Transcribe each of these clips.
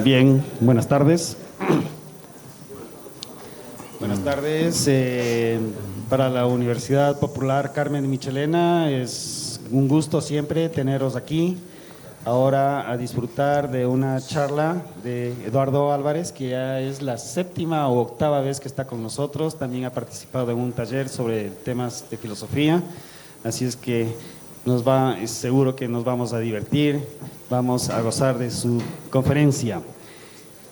Bien, buenas tardes. Buenas tardes. Para la Universidad Popular Carmen de Michelena es un gusto siempre teneros aquí. Ahora a disfrutar de una charla de Eduardo Álvarez, que ya es la 7ª o 8ª vez que está con nosotros. También ha participado en un taller sobre temas de filosofía. Así es que es seguro que nos vamos a divertir, vamos a gozar de su conferencia.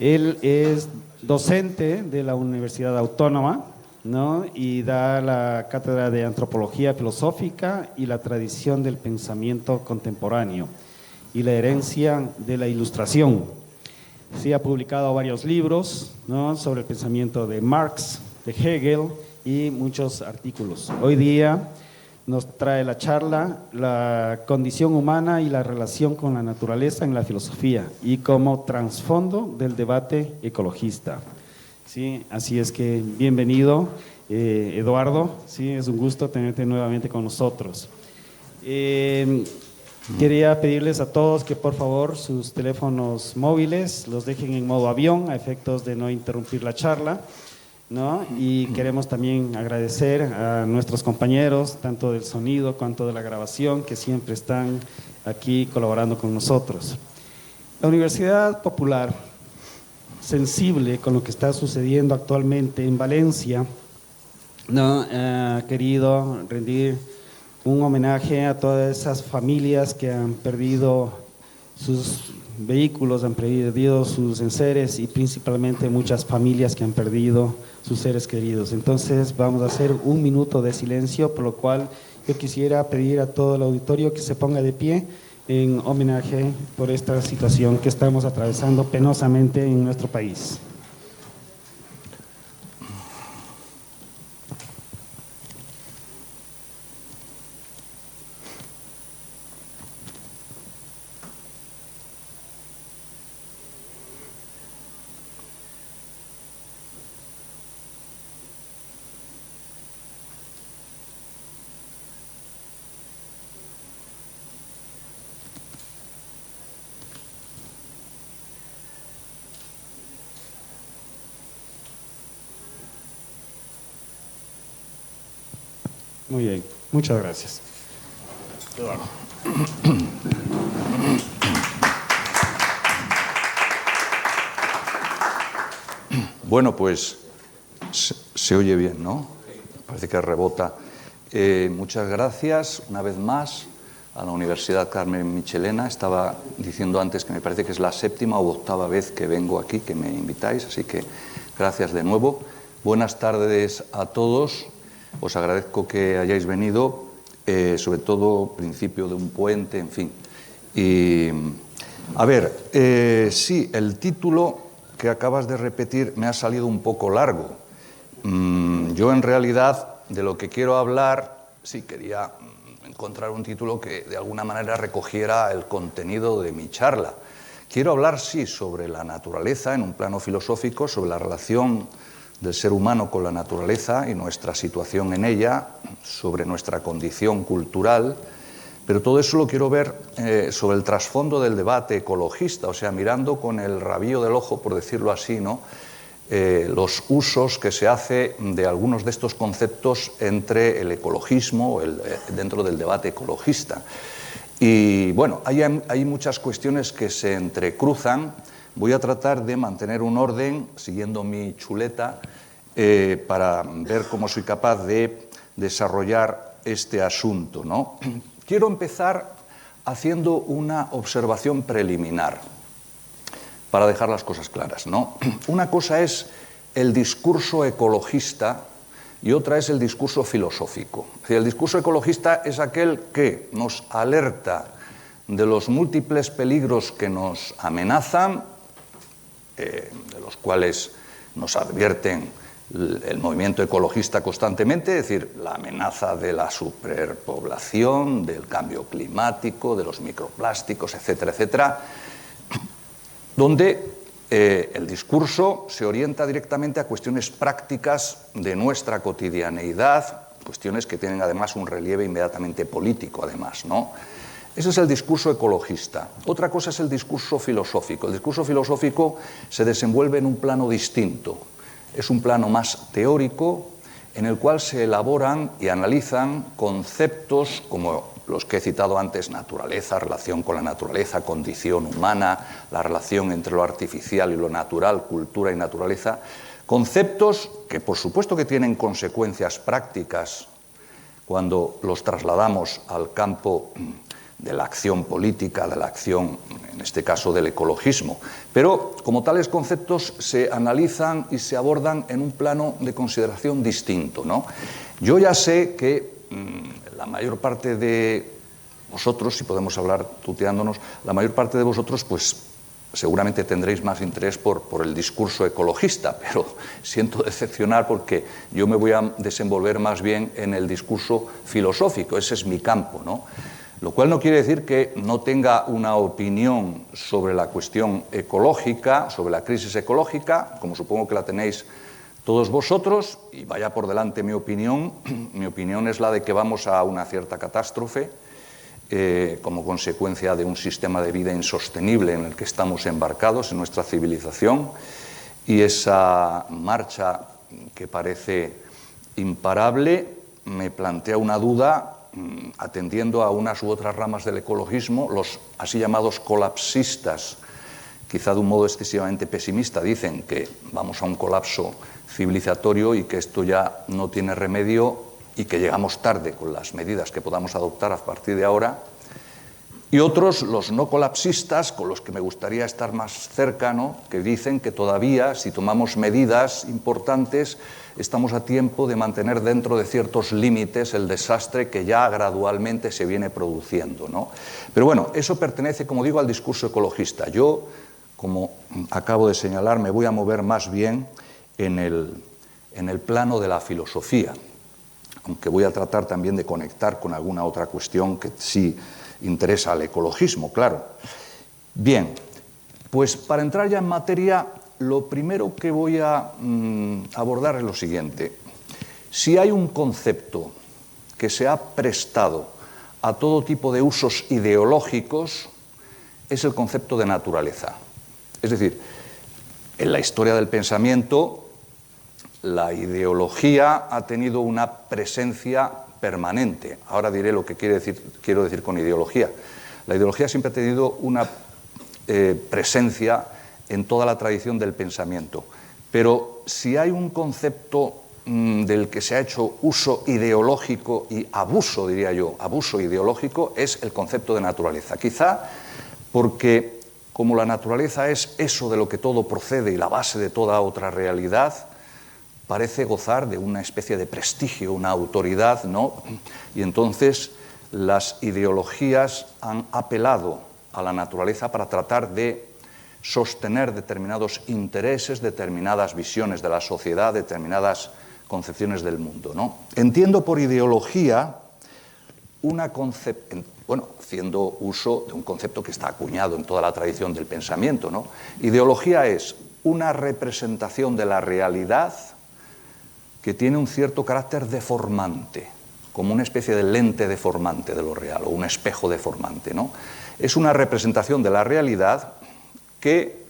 Él es docente de la Universidad Autónoma, ¿no? Y da la cátedra de Antropología Filosófica y la tradición del pensamiento contemporáneo y la herencia de la Ilustración. Sí, ha publicado varios libros, ¿no? Sobre el pensamiento de Marx, de Hegel y muchos artículos. Hoy día nos trae la charla La condición humana y la relación con la naturaleza en la filosofía y como trasfondo del debate ecologista. Sí, así es que bienvenido, Eduardo. Sí, es un gusto tenerte nuevamente con nosotros. Quería pedirles a todos que por favor sus teléfonos móviles los dejen en modo avión a efectos de no interrumpir la charla, ¿no? Y queremos también agradecer a nuestros compañeros, tanto del sonido cuanto de la grabación, que siempre están aquí colaborando con nosotros. La Universidad Popular, sensible con lo que está sucediendo actualmente en Valencia, ¿no? Ha querido rendir un homenaje a todas esas familias que han perdido sus vehículos, han perdido sus enseres y principalmente muchas familias que han perdido sus seres queridos. Entonces vamos a hacer un minuto de silencio, por lo cual yo quisiera pedir a todo el auditorio que se ponga de pie en homenaje por esta situación que estamos atravesando penosamente en nuestro país. Muy bien, muchas gracias. Eduardo. Bueno, pues se oye bien, ¿no? Parece que rebota. Muchas gracias una vez más a la Universidad Carmen Michelena. Estaba diciendo antes que me parece que es la 7ª u 8ª vez que vengo aquí, que me invitáis, así que gracias de nuevo. Buenas tardes a todos. Os agradezco que hayáis venido, sobre todo principio de un puente, en fin. Y, a ver, sí, el título que acabas de repetir me ha salido un poco largo. Yo en realidad de lo que quiero hablar, sí quería encontrar un título que de alguna manera recogiera el contenido de mi charla. Quiero hablar, sí, sobre la naturaleza en un plano filosófico, sobre la relación del ser humano con la naturaleza y nuestra situación en ella, sobre nuestra condición cultural, pero todo eso lo quiero ver sobre el trasfondo del debate ecologista, o sea, mirando con el rabillo del ojo, por decirlo así, ¿no? Los usos que se hace de algunos de estos conceptos entre el ecologismo, dentro del debate ecologista. Y bueno, hay muchas cuestiones que se entrecruzan. Voy a tratar de mantener un orden, siguiendo mi chuleta, para ver cómo soy capaz de desarrollar este asunto, ¿no? Quiero empezar haciendo una observación preliminar, para dejar las cosas claras, ¿no? Una cosa es el discurso ecologista y otra es el discurso filosófico. Es decir, el discurso ecologista es aquel que nos alerta de los múltiples peligros que nos amenazan, de los cuales nos advierten el movimiento ecologista constantemente, es decir, la amenaza de la superpoblación, del cambio climático, de los microplásticos, etcétera, etcétera, donde el discurso se orienta directamente a cuestiones prácticas de nuestra cotidianeidad, cuestiones que tienen además un relieve inmediatamente político, además, ¿no? Ese es el discurso ecologista. Otra cosa es el discurso filosófico. El discurso filosófico se desenvuelve en un plano distinto. Es un plano más teórico en el cual se elaboran y analizan conceptos como los que he citado antes: naturaleza, relación con la naturaleza, condición humana, la relación entre lo artificial y lo natural, cultura y naturaleza. Conceptos que, por supuesto, que tienen consecuencias prácticas cuando los trasladamos al campo de la acción política, de la acción, en este caso, del ecologismo. Pero, como tales conceptos, se analizan y se abordan en un plano de consideración distinto, ¿no? Yo ya sé que la mayor parte de vosotros, si podemos hablar tuteándonos, la mayor parte de vosotros, pues, seguramente tendréis más interés por el discurso ecologista, pero siento decepcionar porque yo me voy a desenvolver más bien en el discurso filosófico. Ese es mi campo, ¿no? Lo cual no quiere decir que no tenga una opinión sobre la cuestión ecológica, sobre la crisis ecológica, como supongo que la tenéis todos vosotros, y vaya por delante mi opinión. Mi opinión es la de que vamos a una cierta catástrofe como consecuencia de un sistema de vida insostenible en el que estamos embarcados en nuestra civilización, y esa marcha que parece imparable me plantea una duda, atendiendo a unas u otras ramas del ecologismo. Los así llamados colapsistas, quizá de un modo excesivamente pesimista, dicen que vamos a un colapso civilizatorio y que esto ya no tiene remedio y que llegamos tarde con las medidas que podamos adoptar a partir de ahora. Y otros, los no colapsistas, con los que me gustaría estar más cerca, ¿no?, que dicen que todavía, si tomamos medidas importantes, estamos a tiempo de mantener dentro de ciertos límites el desastre que ya gradualmente se viene produciendo, ¿no? Pero bueno, eso pertenece, como digo, al discurso ecologista. Yo, como acabo de señalar, me voy a mover más bien en el plano de la filosofía, aunque voy a tratar también de conectar con alguna otra cuestión que sí interesa al ecologismo, claro. Bien, pues para entrar ya en materia, lo primero que voy a abordar es lo siguiente. Si hay un concepto que se ha prestado a todo tipo de usos ideológicos, es el concepto de naturaleza. Es decir, en la historia del pensamiento, la ideología ha tenido una presencia permanente. Ahora diré lo que quiero decir con ideología. La ideología siempre ha tenido una presencia en toda la tradición del pensamiento. Pero si hay un concepto del que se ha hecho uso ideológico y abuso, diría yo, abuso ideológico, es el concepto de naturaleza. Quizá porque, como la naturaleza es eso de lo que todo procede y la base de toda otra realidad, parece gozar de una especie de prestigio, una autoridad, ¿no? Y entonces las ideologías han apelado a la naturaleza para tratar de sostener determinados intereses, determinadas visiones de la sociedad, determinadas concepciones del mundo, ¿no? Entiendo por ideología haciendo uso de un concepto que está acuñado en toda la tradición del pensamiento, ¿no? Ideología es una representación de la realidad que tiene un cierto carácter deformante, como una especie de lente deformante de lo real, o un espejo deformante, ¿no? Es una representación de la realidad que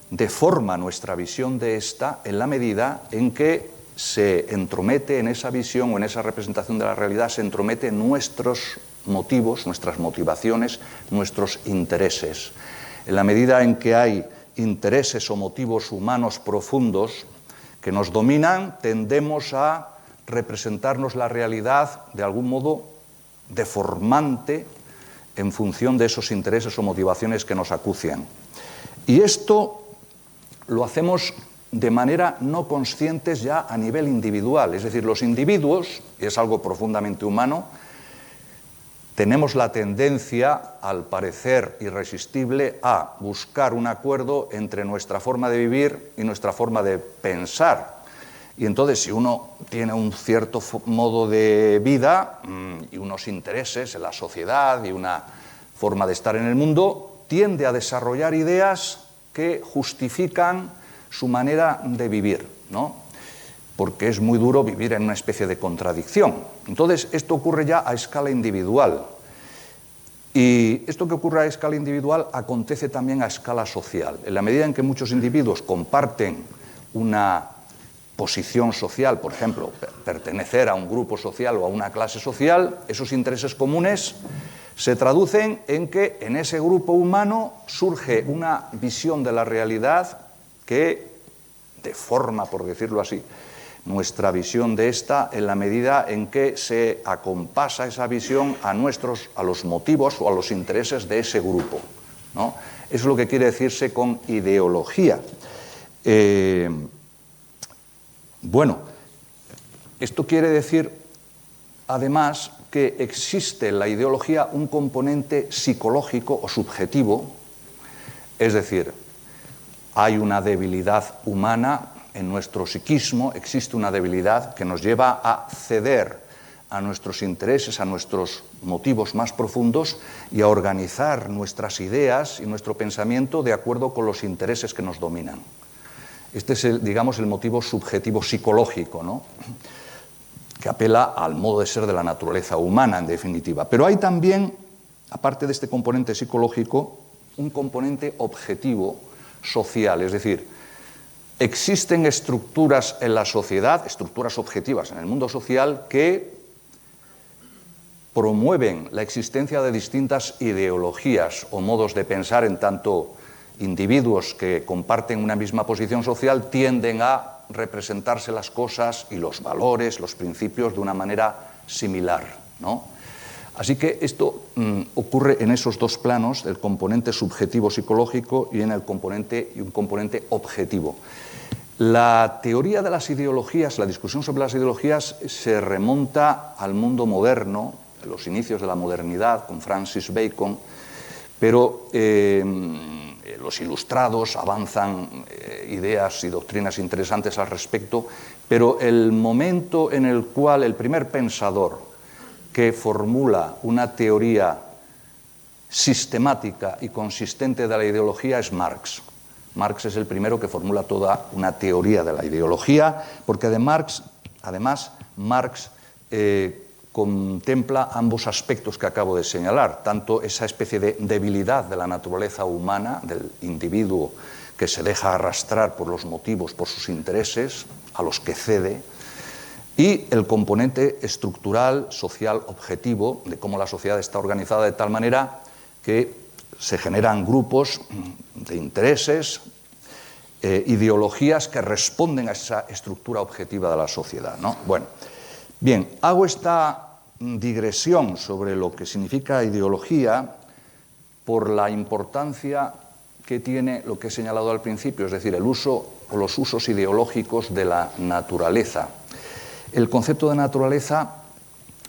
deforma nuestra visión de esta en la medida en que se entromete en esa visión o en esa representación de la realidad, se entromete nuestros motivos, nuestras motivaciones, nuestros intereses. En la medida en que hay intereses o motivos humanos profundos que nos dominan, tendemos a representarnos la realidad de algún modo deformante en función de esos intereses o motivaciones que nos acucian. Y esto lo hacemos de manera no conscientes ya a nivel individual. Es decir, los individuos, y es algo profundamente humano, tenemos la tendencia, al parecer irresistible, a buscar un acuerdo entre nuestra forma de vivir y nuestra forma de pensar. Y entonces, si uno tiene un cierto modo de vida y unos intereses en la sociedad y una forma de estar en el mundo, tiende a desarrollar ideas que justifican su manera de vivir, ¿no? Porque es muy duro vivir en una especie de contradicción. Entonces, esto ocurre ya a escala individual. Y esto que ocurre a escala individual acontece también a escala social. En la medida en que muchos individuos comparten una posición social, por ejemplo, pertenecer a un grupo social o a una clase social, esos intereses comunes se traducen en que en ese grupo humano surge una visión de la realidad que deforma, por decirlo así, nuestra visión de esta en la medida en que se acompasa esa visión a los motivos o a los intereses de ese grupo, ¿no? Eso es lo que quiere decirse con ideología. Bueno, esto quiere decir, además, que existe en la ideología un componente psicológico o subjetivo, es decir, hay una debilidad humana en nuestro psiquismo, existe una debilidad que nos lleva a ceder a nuestros intereses, a nuestros motivos más profundos y a organizar nuestras ideas y nuestro pensamiento de acuerdo con los intereses que nos dominan. Este es, digamos, el motivo subjetivo psicológico, ¿no?, que apela al modo de ser de la naturaleza humana, en definitiva. Pero hay también, aparte de este componente psicológico, un componente objetivo social, es decir, existen estructuras en la sociedad, estructuras objetivas en el mundo social, que promueven la existencia de distintas ideologías o modos de pensar, en tanto individuos que comparten una misma posición social tienden a representarse las cosas y los valores, los principios de una manera similar, ¿no? Así que esto ocurre en esos dos planos, el componente subjetivo psicológico y en un componente objetivo. La teoría de las ideologías, la discusión sobre las ideologías se remonta al mundo moderno, a los inicios de la modernidad, con Francis Bacon, pero los ilustrados avanzan ideas y doctrinas interesantes al respecto, pero el momento en el cual el primer pensador que formula una teoría sistemática y consistente de la ideología es Marx. Marx es el primero que formula toda una teoría de la ideología, porque además Marx contempla ambos aspectos que acabo de señalar, tanto esa especie de debilidad de la naturaleza humana, del individuo que se deja arrastrar por los motivos, por sus intereses, a los que cede, y el componente estructural, social, objetivo, de cómo la sociedad está organizada de tal manera que se generan grupos de intereses, ideologías que responden a esa estructura objetiva de la sociedad, ¿no? Bueno, bien, hago esta digresión sobre lo que significa ideología por la importancia que tiene lo que he señalado al principio, es decir, el uso o los usos ideológicos de la naturaleza. El concepto de naturaleza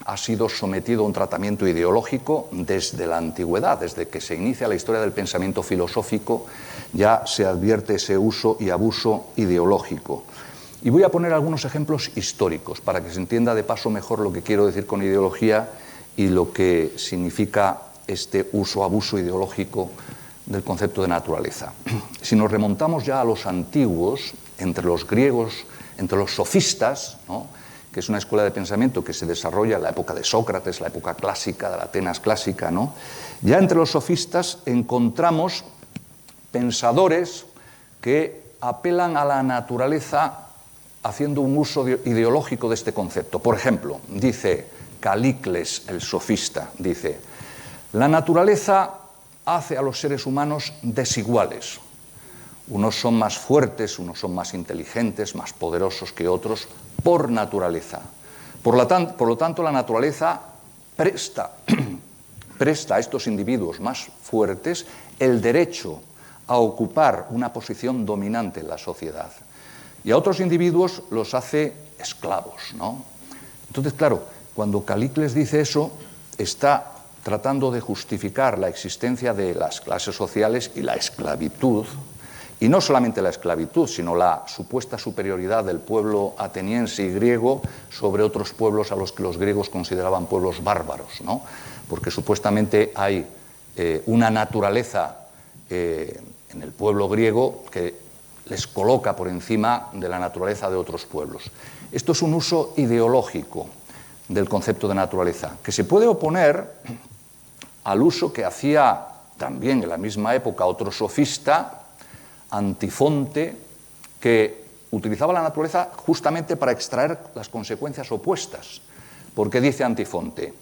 ha sido sometido a un tratamiento ideológico desde la antigüedad, desde que se inicia la historia del pensamiento filosófico, ya se advierte ese uso y abuso ideológico. Y voy a poner algunos ejemplos históricos para que se entienda de paso mejor lo que quiero decir con ideología y lo que significa este uso-abuso ideológico del concepto de naturaleza. Si nos remontamos ya a los antiguos, entre los griegos, entre los sofistas, ¿no?, que es una escuela de pensamiento que se desarrolla en la época de Sócrates, la época clásica, de la Atenas clásica, ¿no?, ya entre los sofistas encontramos pensadores que apelan a la naturaleza haciendo un uso ideológico de este concepto. Por ejemplo, dice Calicles, el sofista, dice: la naturaleza hace a los seres humanos desiguales. Unos son más fuertes, unos son más inteligentes, más poderosos que otros, por naturaleza. Por lo tanto, la naturaleza presta a estos individuos más fuertes el derecho a ocupar una posición dominante en la sociedad. Y a otros individuos los hace esclavos, ¿no? Entonces, claro, cuando Calicles dice eso, está tratando de justificar la existencia de las clases sociales y la esclavitud, y no solamente la esclavitud, sino la supuesta superioridad del pueblo ateniense y griego sobre otros pueblos a los que los griegos consideraban pueblos bárbaros, ¿no? Porque supuestamente hay una naturaleza en el pueblo griego que les coloca por encima de la naturaleza de otros pueblos. Esto es un uso ideológico del concepto de naturaleza, que se puede oponer al uso que hacía también en la misma época otro sofista, Antifonte, que utilizaba la naturaleza justamente para extraer las consecuencias opuestas. Porque dice Antifonte,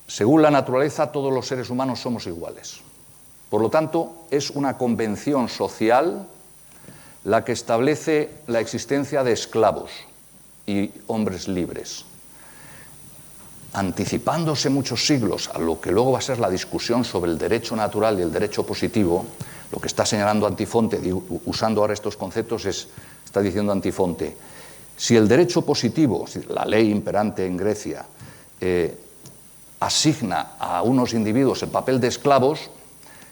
según la naturaleza todos los seres humanos somos iguales. Por lo tanto, es una convención social la que establece la existencia de esclavos y hombres libres. Anticipándose muchos siglos a lo que luego va a ser la discusión sobre el derecho natural y el derecho positivo, lo que está señalando Antifonte, usando ahora estos conceptos, está diciendo Antifonte, si el derecho positivo, la ley imperante en Grecia, asigna a unos individuos el papel de esclavos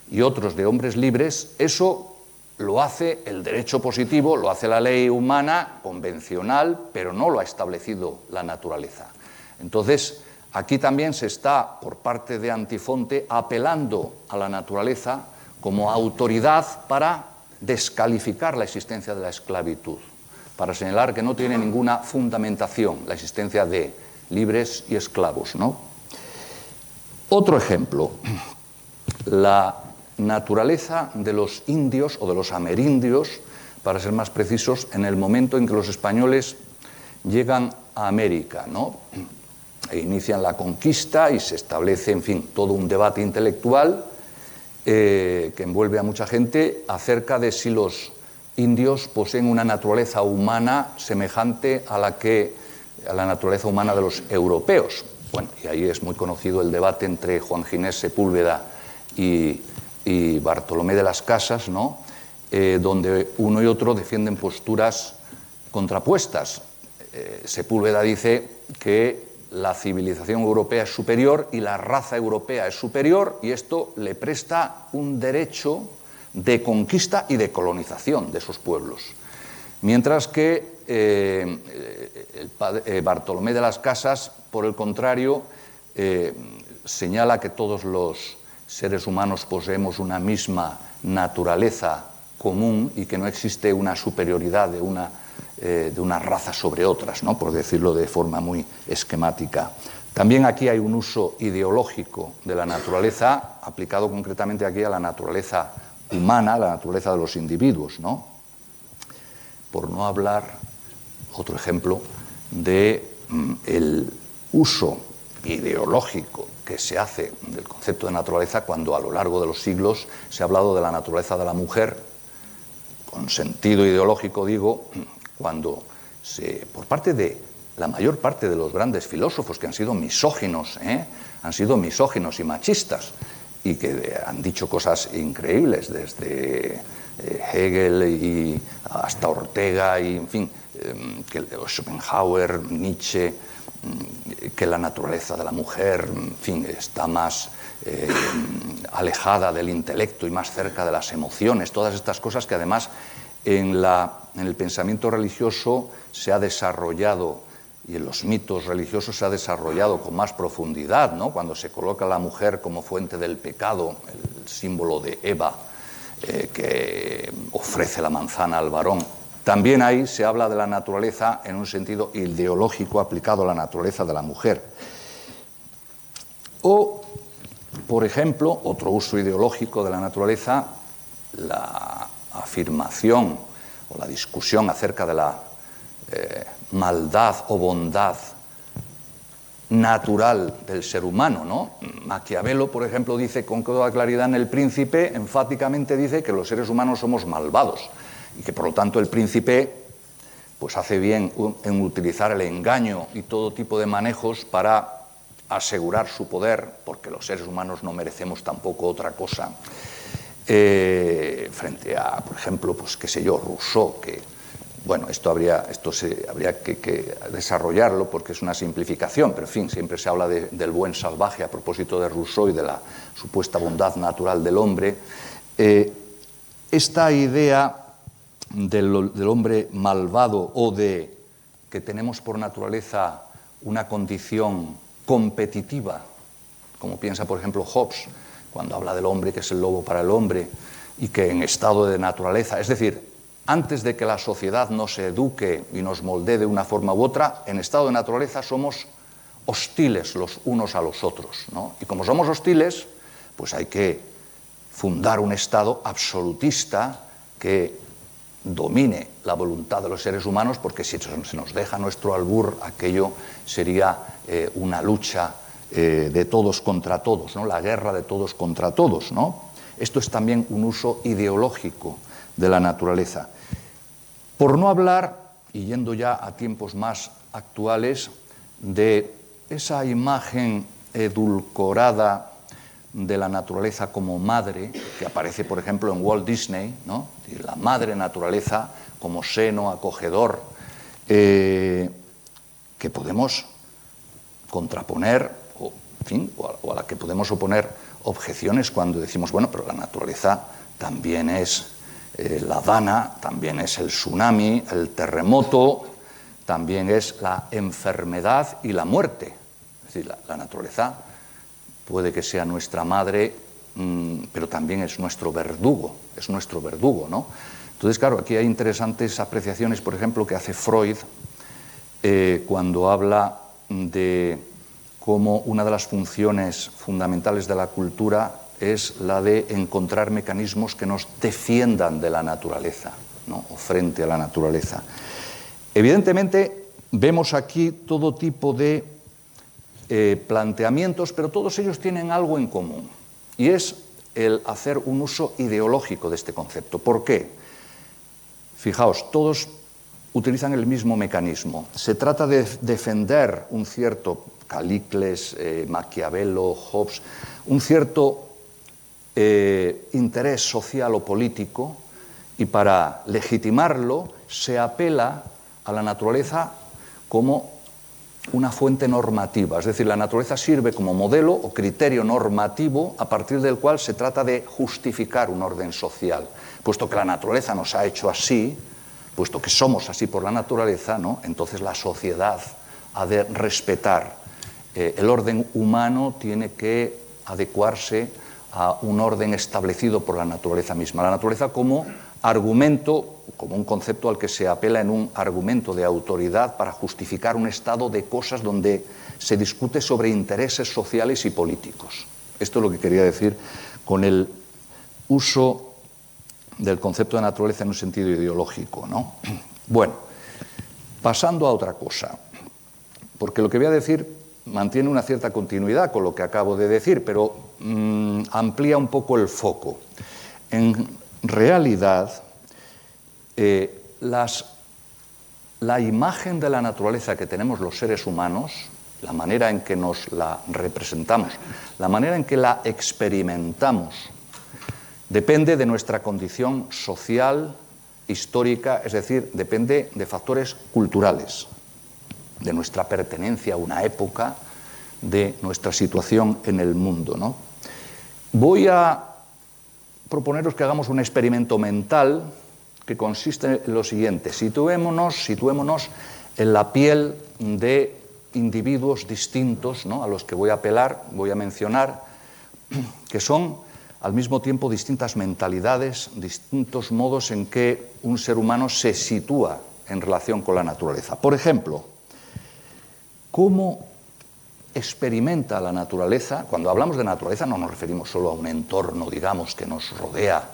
y otros de hombres libres, eso lo hace el derecho positivo, lo hace la ley humana convencional, pero no lo ha establecido la naturaleza. Entonces, aquí también se está, por parte de Antifonte, apelando a la naturaleza como autoridad para descalificar la existencia de la esclavitud, para señalar que no tiene ninguna fundamentación la existencia de libres y esclavos, ¿no? Otro ejemplo, la naturaleza de los indios o de los amerindios, para ser más precisos, en el momento en que los españoles llegan a América, ¿no? E inician la conquista y se establece, en fin, todo un debate intelectual que envuelve a mucha gente acerca de si los indios poseen una naturaleza humana semejante a la naturaleza humana de los europeos. Bueno, y ahí es muy conocido el debate entre Juan Ginés Sepúlveda y Bartolomé de las Casas, ¿no? Donde uno y otro defienden posturas contrapuestas. Sepúlveda dice que la civilización europea es superior y la raza europea es superior, y esto le presta un derecho de conquista y de colonización de esos pueblos. Mientras que Bartolomé de las Casas, por el contrario, señala que todos los seres humanos poseemos una misma naturaleza común y que no existe una superioridad de una raza sobre otras, ¿no? Por decirlo de forma muy esquemática. También aquí hay un uso ideológico de la naturaleza, aplicado concretamente aquí a la naturaleza humana, a la naturaleza de los individuos, ¿no? Por no hablar, otro ejemplo, del uso ideológico que se hace del concepto de naturaleza cuando a lo largo de los siglos se ha hablado de la naturaleza de la mujer, con sentido ideológico digo, cuando por parte de la mayor parte de los grandes filósofos que han sido misóginos y machistas, y que han dicho cosas increíbles, desde Hegel y hasta Ortega, y en fin, Schopenhauer, Nietzsche, que la naturaleza de la mujer, en fin, está más alejada del intelecto y más cerca de las emociones, todas estas cosas que además en el pensamiento religioso se ha desarrollado, y en los mitos religiosos se ha desarrollado con más profundidad, ¿no? Cuando se coloca a la mujer como fuente del pecado, el símbolo de Eva, que ofrece la manzana al varón. También ahí se habla de la naturaleza en un sentido ideológico aplicado a la naturaleza de la mujer. O, por ejemplo, otro uso ideológico de la naturaleza, la afirmación o la discusión acerca de la maldad o bondad natural del ser humano, ¿no? Maquiavelo, por ejemplo, dice con toda claridad en El Príncipe, enfáticamente dice que los seres humanos somos malvados y que por lo tanto el príncipe pues hace bien en utilizar el engaño y todo tipo de manejos para asegurar su poder, porque los seres humanos no merecemos tampoco otra cosa, frente a, por ejemplo, pues qué sé yo, Rousseau, que bueno, esto habría que desarrollarlo porque es una simplificación, pero en fin, siempre se habla del buen salvaje a propósito de Rousseau y de la supuesta bondad natural del hombre. Esta idea del hombre malvado o de que tenemos por naturaleza una condición competitiva, como piensa por ejemplo Hobbes, cuando habla del hombre que es el lobo para el hombre y que en estado de naturaleza, es decir, antes de que la sociedad nos eduque y nos moldee de una forma u otra, en estado de naturaleza somos hostiles los unos a los otros, ¿no? Y como somos hostiles, pues hay que fundar un Estado absolutista que domine la voluntad de los seres humanos, porque si se nos deja nuestro albur, aquello sería una lucha de todos contra todos, ¿no? La guerra de todos contra todos, ¿no? Esto es también un uso ideológico de la naturaleza. Por no hablar, y yendo ya a tiempos más actuales, de esa imagen edulcorada de la naturaleza como madre, que aparece, por ejemplo, en Walt Disney, ¿no? La madre naturaleza como seno acogedor, que podemos contraponer, o a la que podemos oponer objeciones cuando decimos, bueno, pero la naturaleza también es la dana, también es el tsunami, el terremoto, también es la enfermedad y la muerte. Es decir, la naturaleza puede que sea nuestra madre, pero también es nuestro verdugo, ¿no? Entonces, claro, aquí hay interesantes apreciaciones, por ejemplo, que hace Freud cuando habla de cómo una de las funciones fundamentales de la cultura es la de encontrar mecanismos que nos defiendan de la naturaleza, ¿no? O frente a la naturaleza. Evidentemente, vemos aquí todo tipo de planteamientos, pero todos ellos tienen algo en común, y es el hacer un uso ideológico de este concepto. ¿Por qué? Fijaos, todos utilizan el mismo mecanismo. Se trata de defender un cierto Calicles, Maquiavelo, Hobbes, un cierto interés social o político, y para legitimarlo se apela a la naturaleza como una fuente normativa, es decir, la naturaleza sirve como modelo o criterio normativo a partir del cual se trata de justificar un orden social. Puesto que la naturaleza nos ha hecho así, puesto que somos así por la naturaleza, ¿no? Entonces la sociedad ha de respetar. El orden humano tiene que adecuarse a un orden establecido por la naturaleza misma. La naturaleza como argumento, como un concepto al que se apela en un argumento de autoridad para justificar un estado de cosas donde se discute sobre intereses sociales y políticos. Esto es lo que quería decir con el uso del concepto de naturaleza en un sentido ideológico, ¿no? Bueno, pasando a otra cosa, porque lo que voy a decir mantiene una cierta continuidad con lo que acabo de decir, pero amplía un poco el foco. En realidad, la imagen de la naturaleza que tenemos los seres humanos, la manera en que nos la representamos, la manera en que la experimentamos, depende de nuestra condición social, histórica, es decir, depende de factores culturales, de nuestra pertenencia a una época, de nuestra situación en el mundo, ¿no? Voy a proponeros que hagamos un experimento mental que consiste en lo siguiente. Situémonos en la piel de individuos distintos, ¿no?, a los que voy a apelar, voy a mencionar, que son al mismo tiempo distintas mentalidades, distintos modos en que un ser humano se sitúa en relación con la naturaleza. Por ejemplo, ¿cómo experimenta la naturaleza? Cuando hablamos de naturaleza no nos referimos solo a un entorno, digamos, que nos rodea,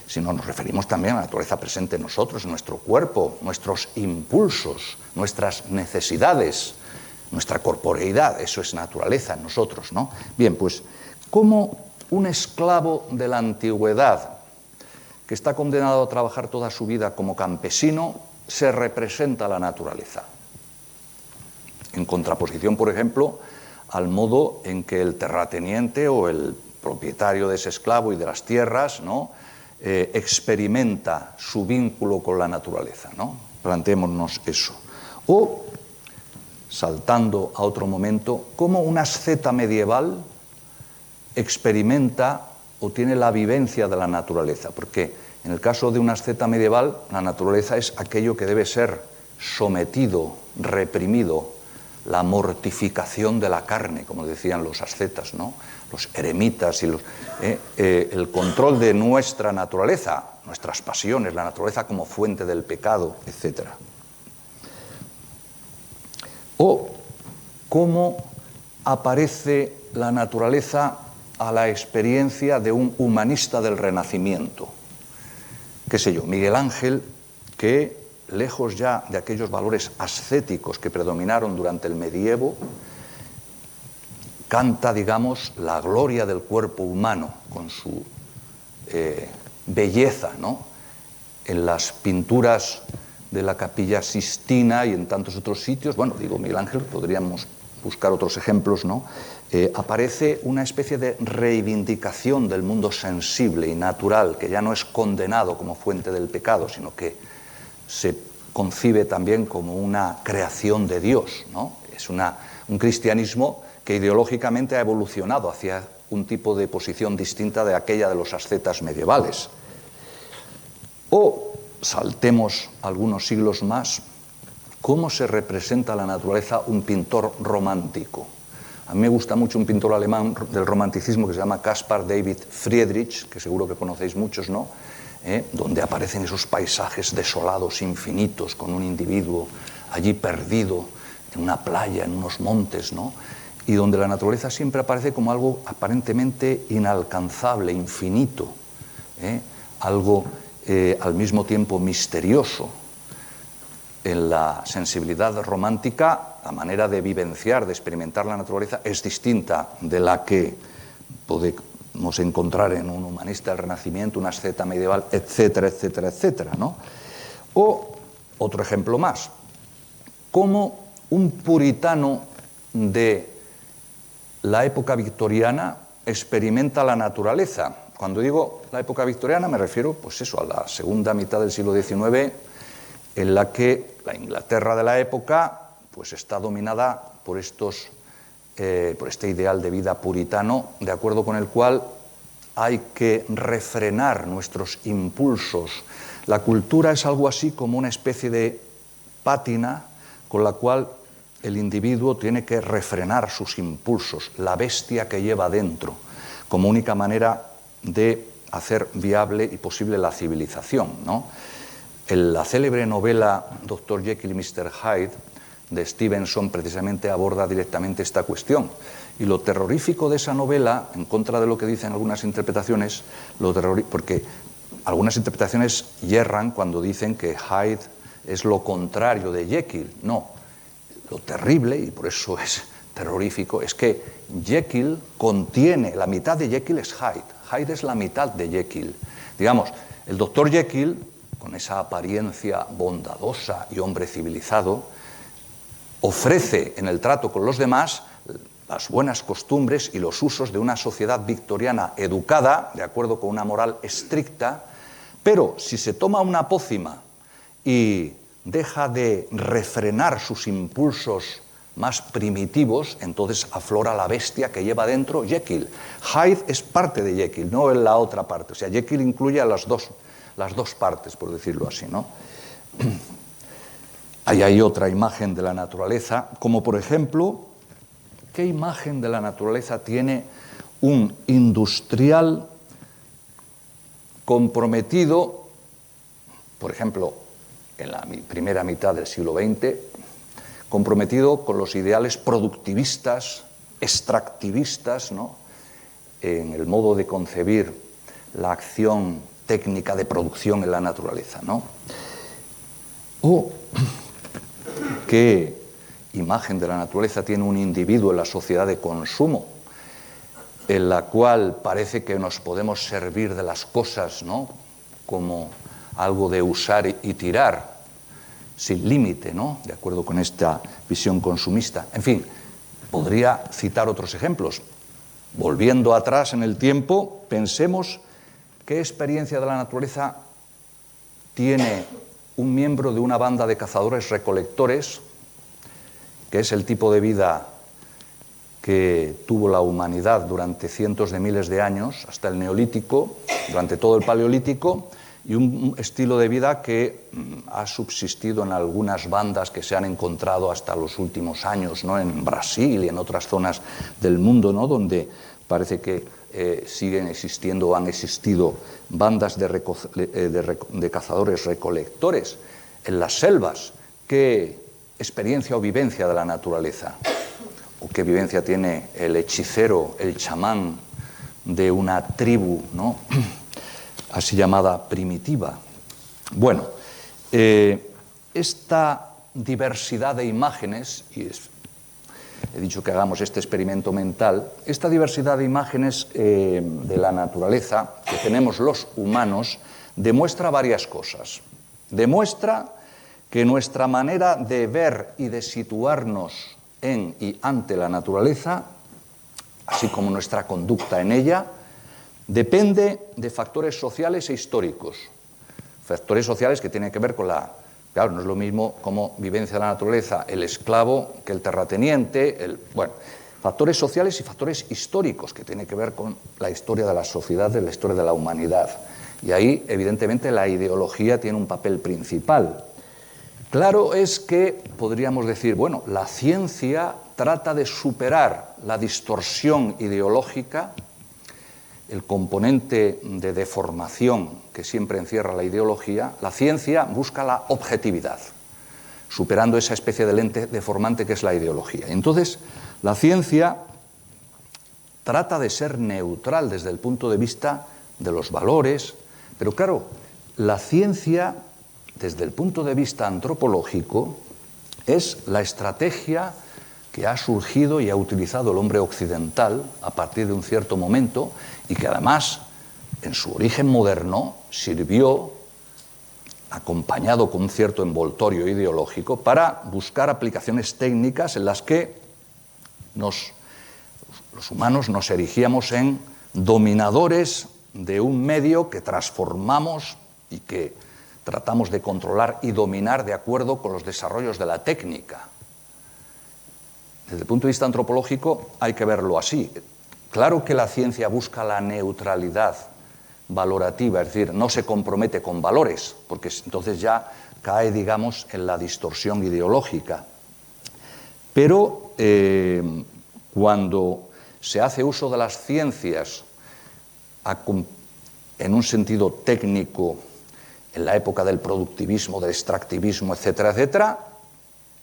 sino nos referimos también a la naturaleza presente en nosotros, en nuestro cuerpo, nuestros impulsos, nuestras necesidades, nuestra corporeidad. Eso es naturaleza en nosotros, ¿no? Bien, pues, ¿cómo un esclavo de la antigüedad que está condenado a trabajar toda su vida como campesino se representa la naturaleza? En contraposición, por ejemplo, al modo en que el terrateniente o el propietario de ese esclavo y de las tierras, ¿no?, experimenta su vínculo con la naturaleza, ¿no? Planteémonos eso. O, saltando a otro momento, cómo un asceta medieval experimenta o tiene la vivencia de la naturaleza, porque en el caso de un asceta medieval, la naturaleza es aquello que debe ser sometido, reprimido, la mortificación de la carne, como decían los ascetas, ¿no?, los eremitas, y el control de nuestra naturaleza, nuestras pasiones, la naturaleza como fuente del pecado, etc. O cómo aparece la naturaleza a la experiencia de un humanista del Renacimiento. Qué sé yo, Miguel Ángel, que lejos ya de aquellos valores ascéticos que predominaron durante el medievo, canta, digamos, la gloria del cuerpo humano con su belleza, ¿no? En las pinturas de la Capilla Sistina y en tantos otros sitios, bueno, digo Miguel Ángel, podríamos buscar otros ejemplos, ¿no? Aparece una especie de reivindicación del mundo sensible y natural, que ya no es condenado como fuente del pecado, sino que se concibe también como una creación de Dios, ¿no? Es un cristianismo que ideológicamente ha evolucionado hacia un tipo de posición distinta de aquella de los ascetas medievales. O saltemos algunos siglos más, ¿cómo se representa la naturaleza un pintor romántico? A mí me gusta mucho un pintor alemán del romanticismo que se llama Caspar David Friedrich, que seguro que conocéis muchos, ¿no? Donde aparecen esos paisajes desolados, infinitos, con un individuo allí perdido en una playa, en unos montes, ¿no? Y donde la naturaleza siempre aparece como algo aparentemente inalcanzable, infinito, algo al mismo tiempo misterioso. En la sensibilidad romántica, la manera de vivenciar, de experimentar la naturaleza es distinta de la que podemos encontrar en un humanista del Renacimiento, un asceta medieval, etcétera, etcétera, etcétera, ¿no? O otro ejemplo más, cómo un puritano de la época victoriana experimenta la naturaleza. Cuando digo la época victoriana me refiero, pues eso, a la segunda mitad del siglo XIX, en la que la Inglaterra de la época pues está dominada por este ideal de vida puritano, de acuerdo con el cual hay que refrenar nuestros impulsos. La cultura es algo así como una especie de pátina con la cual el individuo tiene que refrenar sus impulsos, la bestia que lleva dentro, como única manera de hacer viable y posible la civilización, ¿no? La célebre novela Dr. Jekyll y Mr. Hyde de Stevenson precisamente aborda directamente esta cuestión. Y lo terrorífico de esa novela, en contra de lo que dicen algunas interpretaciones, porque algunas interpretaciones yerran cuando dicen que Hyde es lo contrario de Jekyll. No, lo terrible, y por eso es terrorífico, es que Jekyll contiene, la mitad de Jekyll es Hyde. Hyde es la mitad de Jekyll. Digamos, el doctor Jekyll, con esa apariencia bondadosa y hombre civilizado, ofrece en el trato con los demás las buenas costumbres y los usos de una sociedad victoriana educada, de acuerdo con una moral estricta, pero si se toma una pócima y deja de refrenar sus impulsos más primitivos, entonces aflora la bestia que lleva dentro Jekyll. Hyde es parte de Jekyll, no es la otra parte. O sea, Jekyll incluye a las dos partes, por decirlo así, ¿no? Ahí hay otra imagen de la naturaleza, como por ejemplo, ¿qué imagen de la naturaleza tiene un industrial comprometido, por ejemplo, en la primera mitad del siglo XX, comprometido con los ideales productivistas, extractivistas, ¿no? En el modo de concebir la acción técnica de producción en la naturaleza, ¿no? O qué imagen de la naturaleza tiene un individuo en la sociedad de consumo, en la cual parece que nos podemos servir de las cosas, ¿no? Como algo de usar y tirar, sin límite, ¿no? De acuerdo con esta visión consumista. En fin, podría citar otros ejemplos. Volviendo atrás en el tiempo, pensemos qué experiencia de la naturaleza tiene un miembro de una banda de cazadores-recolectores, que es el tipo de vida que tuvo la humanidad durante cientos de miles de años, hasta el Neolítico, durante todo el Paleolítico, y un estilo de vida que ha subsistido en algunas bandas que se han encontrado hasta los últimos años, ¿no? En Brasil y en otras zonas del mundo, ¿no? Donde parece que siguen existiendo o han existido bandas de cazadores-recolectores en las selvas. ¿Qué experiencia o vivencia de la naturaleza? o qué vivencia tiene el hechicero, el chamán de una tribu, ¿no? Así llamada primitiva. Bueno, esta diversidad de imágenes, y he dicho que hagamos este experimento mental, esta diversidad de imágenes de la naturaleza que tenemos los humanos demuestra varias cosas. Demuestra que nuestra manera de ver y de situarnos en y ante la naturaleza, así como nuestra conducta en ella, depende de factores sociales e históricos. Factores sociales que tienen que ver con la... Claro, no es lo mismo como vivencia de la naturaleza el esclavo que el terrateniente. Bueno, factores sociales y factores históricos que tienen que ver con la historia de la sociedad, de la historia de la humanidad. Y ahí, evidentemente, la ideología tiene un papel principal. Claro es que podríamos decir, bueno, la ciencia trata de superar la distorsión ideológica, el componente de deformación que siempre encierra la ideología. La ciencia busca la objetividad, superando esa especie de lente deformante que es la ideología. Entonces, la ciencia trata de ser neutral desde el punto de vista de los valores, pero claro, la ciencia, desde el punto de vista antropológico, es la estrategia que ha surgido y ha utilizado el hombre occidental a partir de un cierto momento y que además, en su origen moderno, sirvió, acompañado con un cierto envoltorio ideológico, para buscar aplicaciones técnicas en las que los humanos nos erigíamos en dominadores de un medio que transformamos y que tratamos de controlar y dominar de acuerdo con los desarrollos de la técnica. Desde el punto de vista antropológico hay que verlo así. Claro que la ciencia busca la neutralidad valorativa, es decir, no se compromete con valores, porque entonces ya cae, digamos, en la distorsión ideológica. Pero cuando se hace uso de las ciencias en un sentido técnico, en la época del productivismo, del extractivismo, etcétera, etcétera,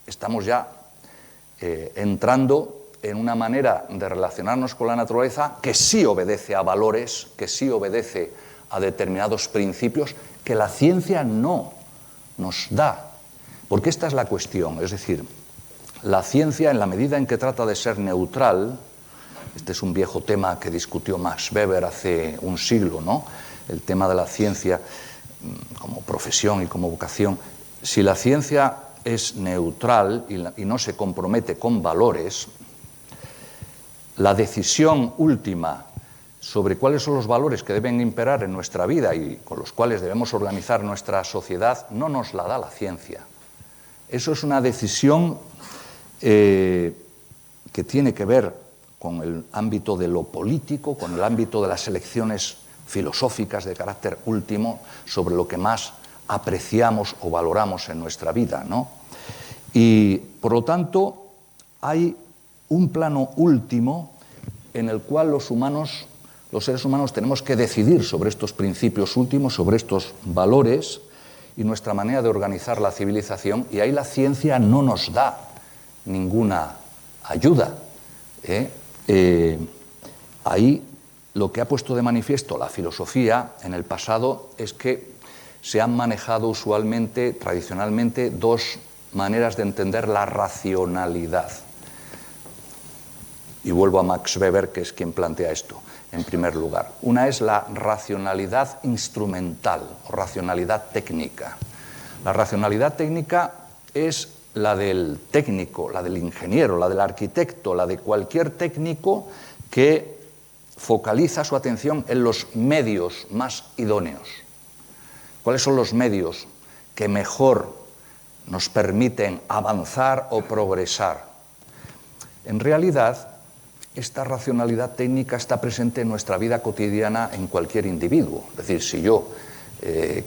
estamos ya entrando en una manera de relacionarnos con la naturaleza que sí obedece a valores, que sí obedece a determinados principios que la ciencia no nos da. Porque esta es la cuestión, es decir, la ciencia, en la medida en que trata de ser neutral, este es un viejo tema que discutió Max Weber hace un siglo, ¿no? El tema de la ciencia como profesión y como vocación. Si la ciencia es neutral y no se compromete con valores, la decisión última sobre cuáles son los valores que deben imperar en nuestra vida y con los cuales debemos organizar nuestra sociedad no nos la da la ciencia. Eso es una decisión que tiene que ver con el ámbito de lo político, con el ámbito de las elecciones filosóficas de carácter último sobre lo que más apreciamos o valoramos en nuestra vida, ¿no? Y, por lo tanto, hay un plano último en el cual los seres humanos tenemos que decidir sobre estos principios últimos, sobre estos valores y nuestra manera de organizar la civilización, y ahí la ciencia no nos da ninguna ayuda. Ahí lo que ha puesto de manifiesto la filosofía en el pasado es que se han manejado usualmente, tradicionalmente, dos maneras de entender la racionalidad. Y vuelvo a Max Weber, que es quien plantea esto, en primer lugar. Una es la racionalidad instrumental o racionalidad técnica. La racionalidad técnica es la del técnico, la del ingeniero, la del arquitecto, la de cualquier técnico que focaliza su atención en los medios más idóneos. ¿Cuáles son los medios que mejor nos permiten avanzar o progresar? En realidad, esta racionalidad técnica está presente en nuestra vida cotidiana en cualquier individuo. Es decir, si yo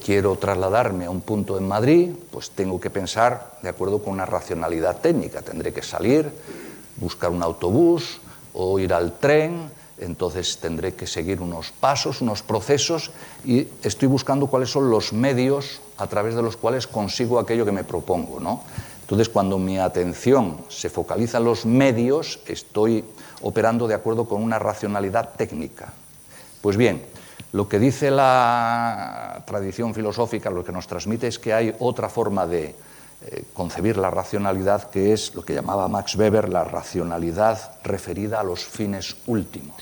quiero trasladarme a un punto en Madrid, pues tengo que pensar de acuerdo con una racionalidad técnica. Tendré que salir, buscar un autobús o ir al tren. Entonces tendré que seguir unos pasos, unos procesos, y estoy buscando cuáles son los medios a través de los cuales consigo aquello que me propongo, ¿no? Entonces, cuando mi atención se focaliza en los medios, estoy operando de acuerdo con una racionalidad técnica. Pues bien, lo que dice la tradición filosófica, lo que nos transmite es que hay otra forma de concebir la racionalidad, que es lo que llamaba Max Weber la racionalidad referida a los fines últimos.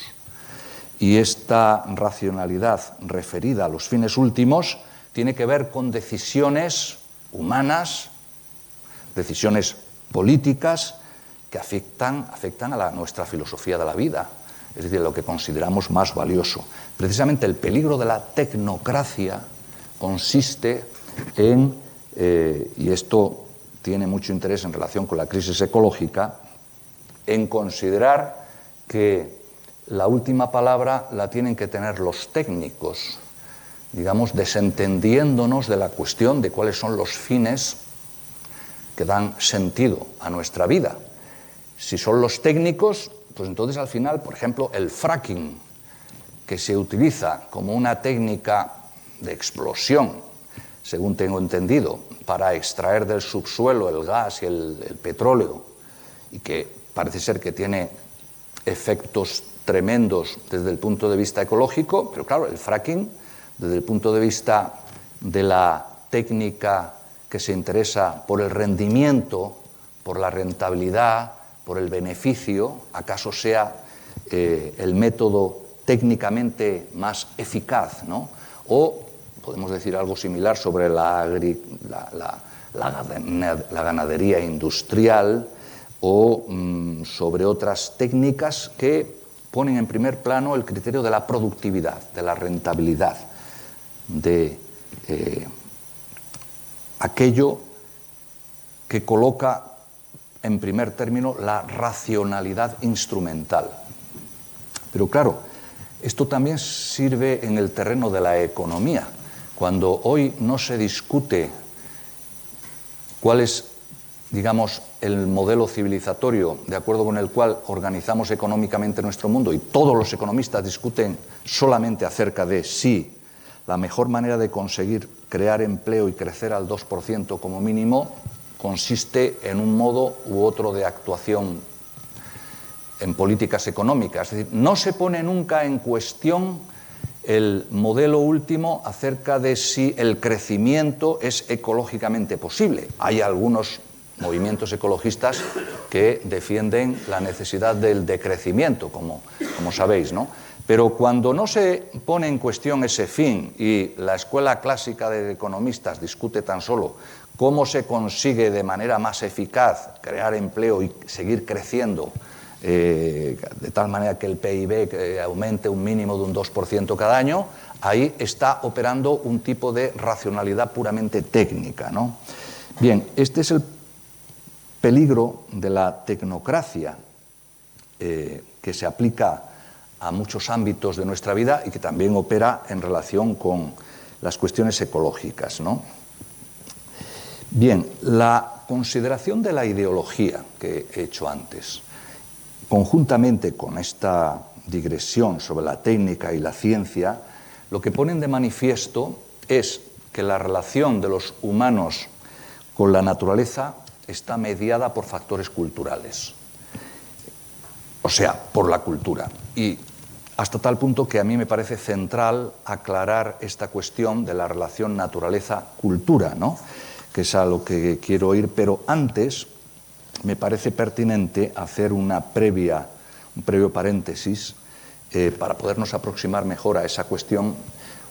Y esta racionalidad referida a los fines últimos tiene que ver con decisiones humanas, decisiones políticas que afectan a nuestra filosofía de la vida, es decir, lo que consideramos más valioso. Precisamente el peligro de la tecnocracia consiste en, y esto tiene mucho interés en relación con la crisis ecológica, en considerar que la última palabra la tienen que tener los técnicos, digamos, desentendiéndonos de la cuestión de cuáles son los fines que dan sentido a nuestra vida. Si son los técnicos, pues entonces al final, por ejemplo, el fracking, que se utiliza como una técnica de explosión, según tengo entendido, para extraer del subsuelo el gas y el petróleo, y que parece ser que tiene efectos tremendos desde el punto de vista ecológico, pero claro, el fracking, desde el punto de vista de la técnica que se interesa por el rendimiento, por la rentabilidad, por el beneficio, acaso sea el método técnicamente más eficaz, ¿no? O podemos decir algo similar sobre la ganadería industrial o sobre otras técnicas que ponen en primer plano el criterio de la productividad, de la rentabilidad, de aquello que coloca en primer término la racionalidad instrumental. Pero claro, esto también sirve en el terreno de la economía. Cuando hoy no se discute cuál es, digamos, el modelo civilizatorio de acuerdo con el cual organizamos económicamente nuestro mundo, y todos los economistas discuten solamente acerca de si la mejor manera de conseguir crear empleo y crecer al 2% como mínimo consiste en un modo u otro de actuación en políticas económicas. Es decir, no se pone nunca en cuestión el modelo último acerca de si el crecimiento es ecológicamente posible. Hay algunos movimientos ecologistas que defienden la necesidad del decrecimiento, como sabéis, ¿no? Pero cuando no se pone en cuestión ese fin y la escuela clásica de economistas discute tan solo cómo se consigue de manera más eficaz crear empleo y seguir creciendo de tal manera que el PIB aumente un mínimo de un 2% cada año, ahí está operando un tipo de racionalidad puramente técnica, ¿no? Bien, este es el peligro de la tecnocracia que se aplica a muchos ámbitos de nuestra vida y que también opera en relación con las cuestiones ecológicas, ¿no? Bien, la consideración de la ideología que he hecho antes, conjuntamente con esta digresión sobre la técnica y la ciencia, lo que ponen de manifiesto es que la relación de los humanos con la naturaleza está mediada por factores culturales, o sea, por la cultura. Y hasta tal punto que a mí me parece central aclarar esta cuestión de la relación naturaleza-cultura, ¿no? Que es a lo que quiero ir, pero antes me parece pertinente hacer un previo paréntesis para podernos aproximar mejor a esa cuestión,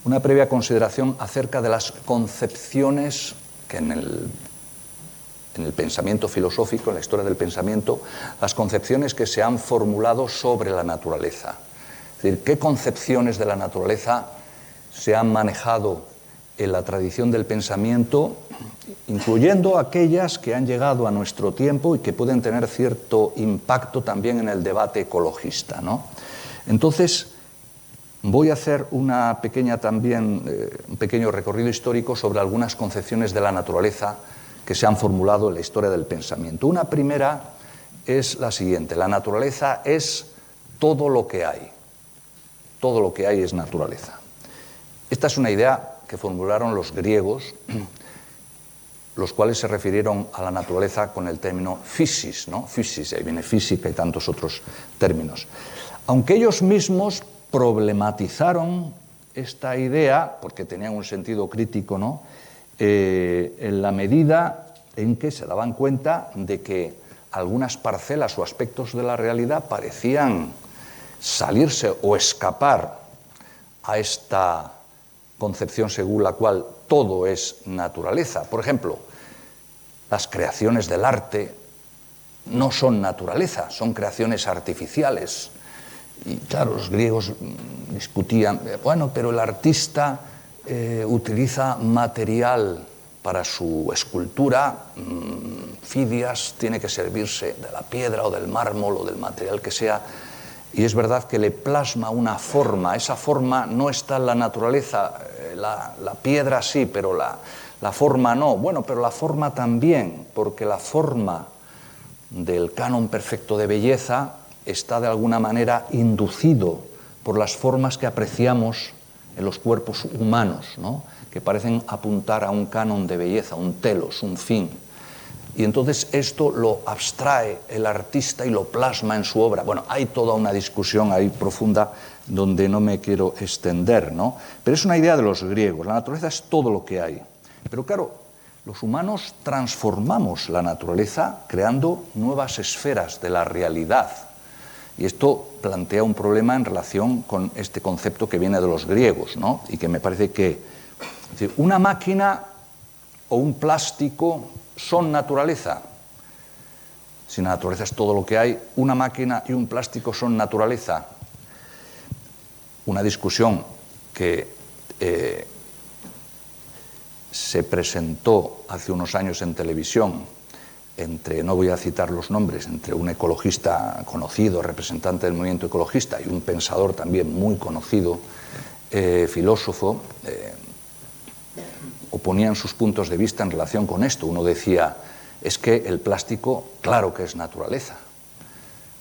una previa consideración acerca de las concepciones que en el pensamiento filosófico, en la historia del pensamiento, las concepciones que se han formulado sobre la naturaleza. Es decir, qué concepciones de la naturaleza se han manejado en la tradición del pensamiento, incluyendo aquellas que han llegado a nuestro tiempo y que pueden tener cierto impacto también en el debate ecologista, ¿no? Entonces, voy a hacer un pequeño recorrido histórico sobre algunas concepciones de la naturaleza que se han formulado en la historia del pensamiento. Una primera es la siguiente: la naturaleza es todo lo que hay. Todo lo que hay es naturaleza. Esta es una idea que formularon los griegos los cuales se refirieron a la naturaleza con el término physis, ¿no? Physis, ahí viene física y tantos otros términos. Aunque ellos mismos problematizaron esta idea, porque tenían un sentido crítico, ¿no? En la medida en que se daban cuenta de que algunas parcelas o aspectos de la realidad parecían salirse o escapar a esta concepción según la cual todo es naturaleza. Por ejemplo, las creaciones del arte no son naturaleza, son creaciones artificiales. Y claro, los griegos discutían, bueno, pero el artista utiliza material para su escultura, Fidias tiene que servirse de la piedra o del mármol o del material que sea, y es verdad que le plasma una forma. Esa forma no está en la naturaleza, la piedra sí, pero la forma no. Bueno, pero la forma también, porque la forma del canon perfecto de belleza está de alguna manera inducido por las formas que apreciamos en los cuerpos humanos, ¿no? Que parecen apuntar a un canon de belleza, un telos, un fin. Y entonces esto lo abstrae el artista y lo plasma en su obra. Bueno, hay toda una discusión ahí profunda donde no me quiero extender, ¿no? Pero es una idea de los griegos. La naturaleza es todo lo que hay. Pero claro, los humanos transformamos la naturaleza creando nuevas esferas de la realidad. Y esto plantea un problema en relación con este concepto que viene de los griegos, ¿no? Y que me parece que es decir, una máquina o un plástico son naturaleza. Si la naturaleza es todo lo que hay, una máquina y un plástico son naturaleza. Una discusión que se presentó hace unos años en televisión entre, no voy a citar los nombres, entre un ecologista conocido, representante del movimiento ecologista, y un pensador también muy conocido, filósofo, oponían sus puntos de vista en relación con esto. Uno decía, es que el plástico, claro que es naturaleza,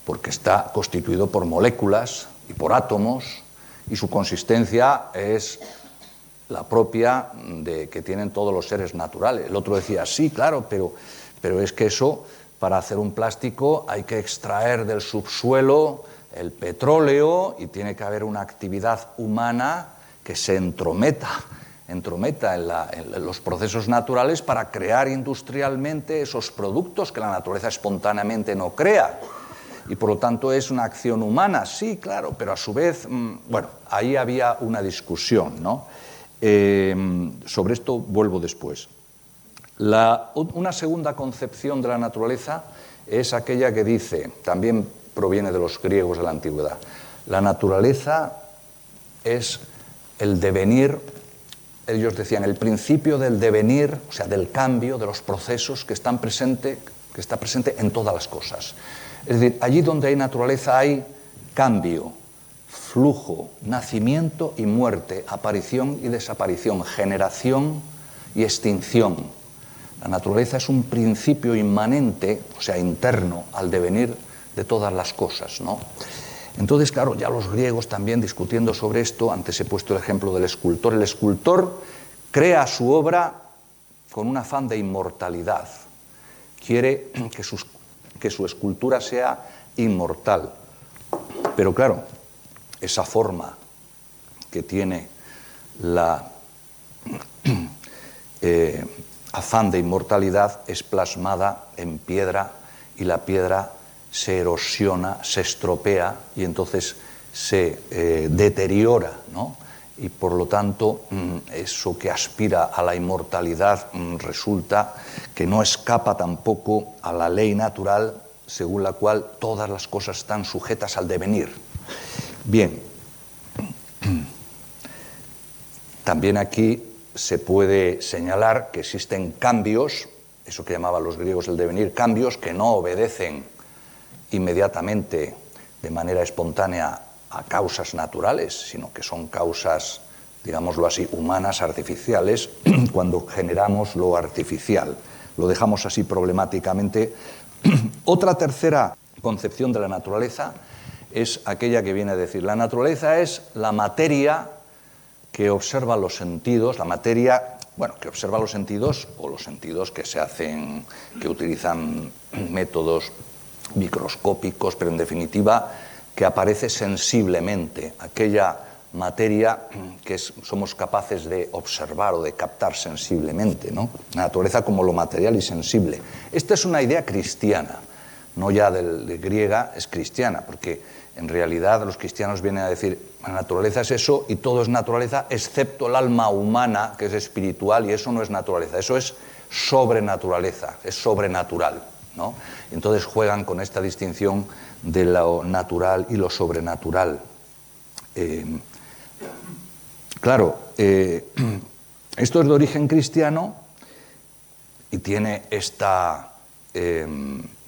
porque está constituido por moléculas y por átomos, y su consistencia es la propia de que tienen todos los seres naturales. El otro decía, sí, claro, pero es que eso, para hacer un plástico hay que extraer del subsuelo el petróleo y tiene que haber una actividad humana que se entrometa en los procesos naturales para crear industrialmente esos productos que la naturaleza espontáneamente no crea. Y por lo tanto es una acción humana, sí, claro, pero a su vez, bueno, ahí había una discusión, ¿no? Sobre esto vuelvo después. Una segunda concepción de la naturaleza es aquella que dice, también proviene de los griegos de la antigüedad, la naturaleza es el devenir, ellos decían, el principio del devenir, o sea, del cambio, de los procesos que está presente en todas las cosas. Es decir, allí donde hay naturaleza hay cambio, flujo, nacimiento y muerte, aparición y desaparición, generación y extinción. La naturaleza es un principio inmanente, o sea, interno al devenir de todas las cosas, ¿no? Entonces, claro, ya los griegos también discutiendo sobre esto, antes he puesto el ejemplo del escultor. El escultor crea su obra con un afán de inmortalidad. Quiere que su escultura sea inmortal. Pero claro, esa forma que tiene la afán de inmortalidad es plasmada en piedra y la piedra se erosiona, se estropea y entonces se deteriora, ¿no? Y por lo tanto eso que aspira a la inmortalidad resulta que no escapa tampoco a la ley natural según la cual todas las cosas están sujetas al devenir. Bien, también aquí se puede señalar que existen cambios, eso que llamaban los griegos el devenir, cambios que no obedecen inmediatamente de manera espontánea a causas naturales, sino que son causas, digámoslo así, humanas, artificiales, cuando generamos lo artificial. Lo dejamos así problemáticamente. Otra tercera concepción de la naturaleza es aquella que viene a decir, la naturaleza es la materia que observa los sentidos, la materia bueno, que observa los sentidos o los sentidos que se hacen, que utilizan métodos microscópicos, pero en definitiva que aparece sensiblemente aquella materia que somos capaces de observar o de captar sensiblemente, ¿no? La naturaleza como lo material y sensible. Esta es una idea cristiana, no ya de griega, es cristiana, porque en realidad los cristianos vienen a decir, la naturaleza es eso y todo es naturaleza, excepto el alma humana, que es espiritual, y eso no es naturaleza, eso es sobrenaturaleza, es sobrenatural, ¿no? Entonces juegan con esta distinción de lo natural y lo sobrenatural. Claro, esto es de origen cristiano y tiene esta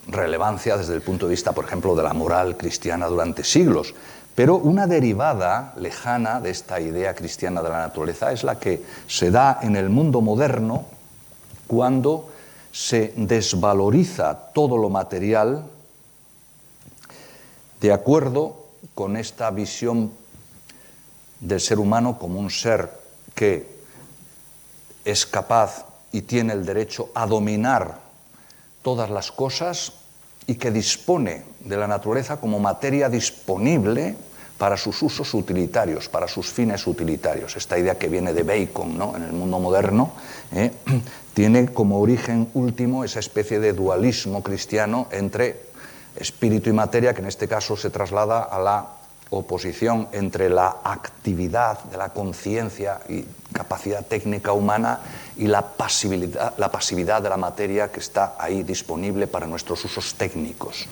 relevancia desde el punto de vista, por ejemplo, de la moral cristiana durante siglos. Pero una derivada lejana de esta idea cristiana de la naturaleza es la que se da en el mundo moderno cuando se desvaloriza todo lo material de acuerdo con esta visión del ser humano como un ser que es capaz y tiene el derecho a dominar todas las cosas y que dispone de la naturaleza como materia disponible para sus usos utilitarios, para sus fines utilitarios. Esta idea que viene de Bacon, ¿no?, en el mundo moderno, tiene como origen último esa especie de dualismo cristiano entre espíritu y materia, que en este caso se traslada a la oposición entre la actividad de la conciencia y capacidad técnica humana y la pasividad de la materia que está ahí disponible para nuestros usos técnicos.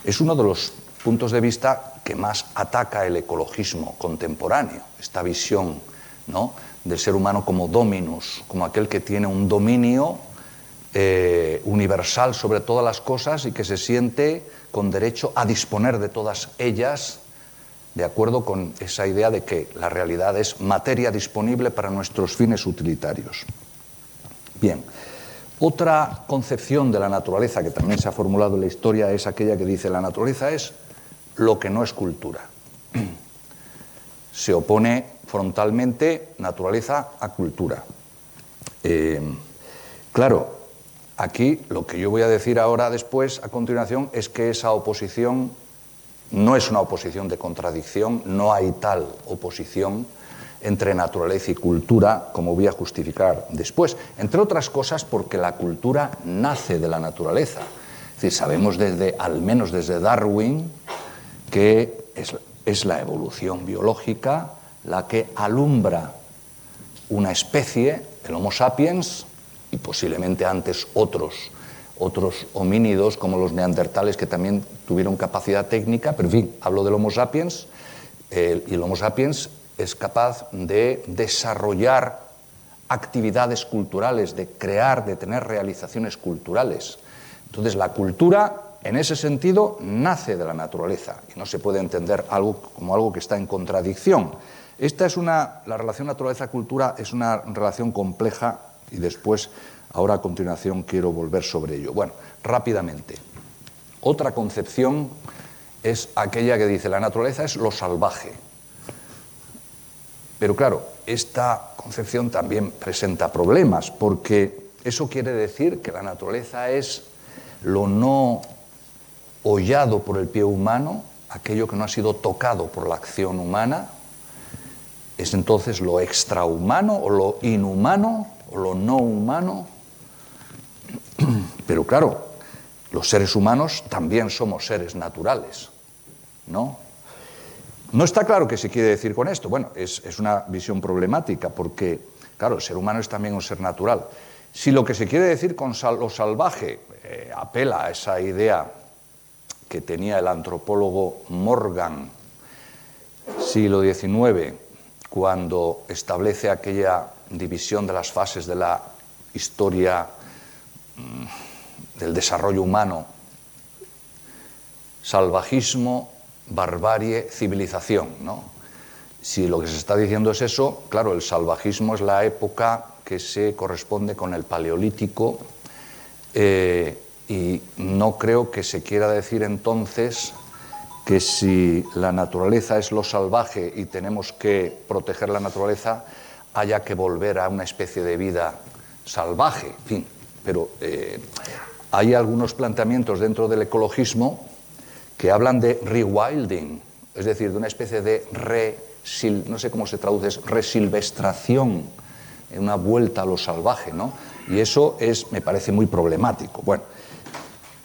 Es uno de los puntos de vista que más ataca el ecologismo contemporáneo, esta visión, ¿no?, del ser humano como dominus, como aquel que tiene un dominio universal sobre todas las cosas y que se siente con derecho a disponer de todas ellas, de acuerdo con esa idea de que la realidad es materia disponible para nuestros fines utilitarios. Bien, otra concepción de la naturaleza que también se ha formulado en la historia es aquella que dice la naturaleza es lo que no es cultura. Se opone frontalmente naturaleza a cultura. Claro, aquí lo que yo voy a decir ahora después, a continuación, es que esa oposición no es una oposición de contradicción, no hay tal oposición entre naturaleza y cultura, como voy a justificar después. Entre otras cosas porque la cultura nace de la naturaleza. Es decir, sabemos al menos desde Darwin, que es la evolución biológica la que alumbra una especie, el Homo sapiens, y posiblemente antes otros homínidos como los neandertales que también tuvieron capacidad técnica, pero en fin, hablo del Homo sapiens, y el Homo sapiens es capaz de desarrollar actividades culturales, de crear, de tener realizaciones culturales. Entonces la cultura, en ese sentido, nace de la naturaleza y no se puede entender como algo que está en contradicción. La relación naturaleza-cultura es una relación compleja y después, ahora a continuación, quiero volver sobre ello. Bueno, rápidamente. Otra concepción es aquella que dice la naturaleza es lo salvaje. Pero claro, esta concepción también presenta problemas, porque eso quiere decir que la naturaleza es lo no hollado por el pie humano, aquello que no ha sido tocado por la acción humana. ¿Es entonces lo extrahumano o lo inhumano o lo no humano? Pero claro, los seres humanos también somos seres naturales, ¿no? No está claro qué se quiere decir con esto. Bueno, es una visión problemática porque, claro, el ser humano es también un ser natural. Si lo que se quiere decir con lo salvaje apela a esa idea que tenía el antropólogo Morgan, siglo XIX, cuando establece aquella división de las fases de la historia del desarrollo humano: salvajismo, barbarie, civilización, ¿no? Si lo que se está diciendo es eso, claro, el salvajismo es la época que se corresponde con el Paleolítico, y no creo que se quiera decir entonces que si la naturaleza es lo salvaje y tenemos que proteger la naturaleza, haya que volver a una especie de vida salvaje, en fin, pero hay algunos planteamientos dentro del ecologismo que hablan de rewilding, es decir, de una especie de no sé cómo se traduce, es resilvestración, una vuelta a lo salvaje, ¿no? Y eso me parece muy problemático. Bueno,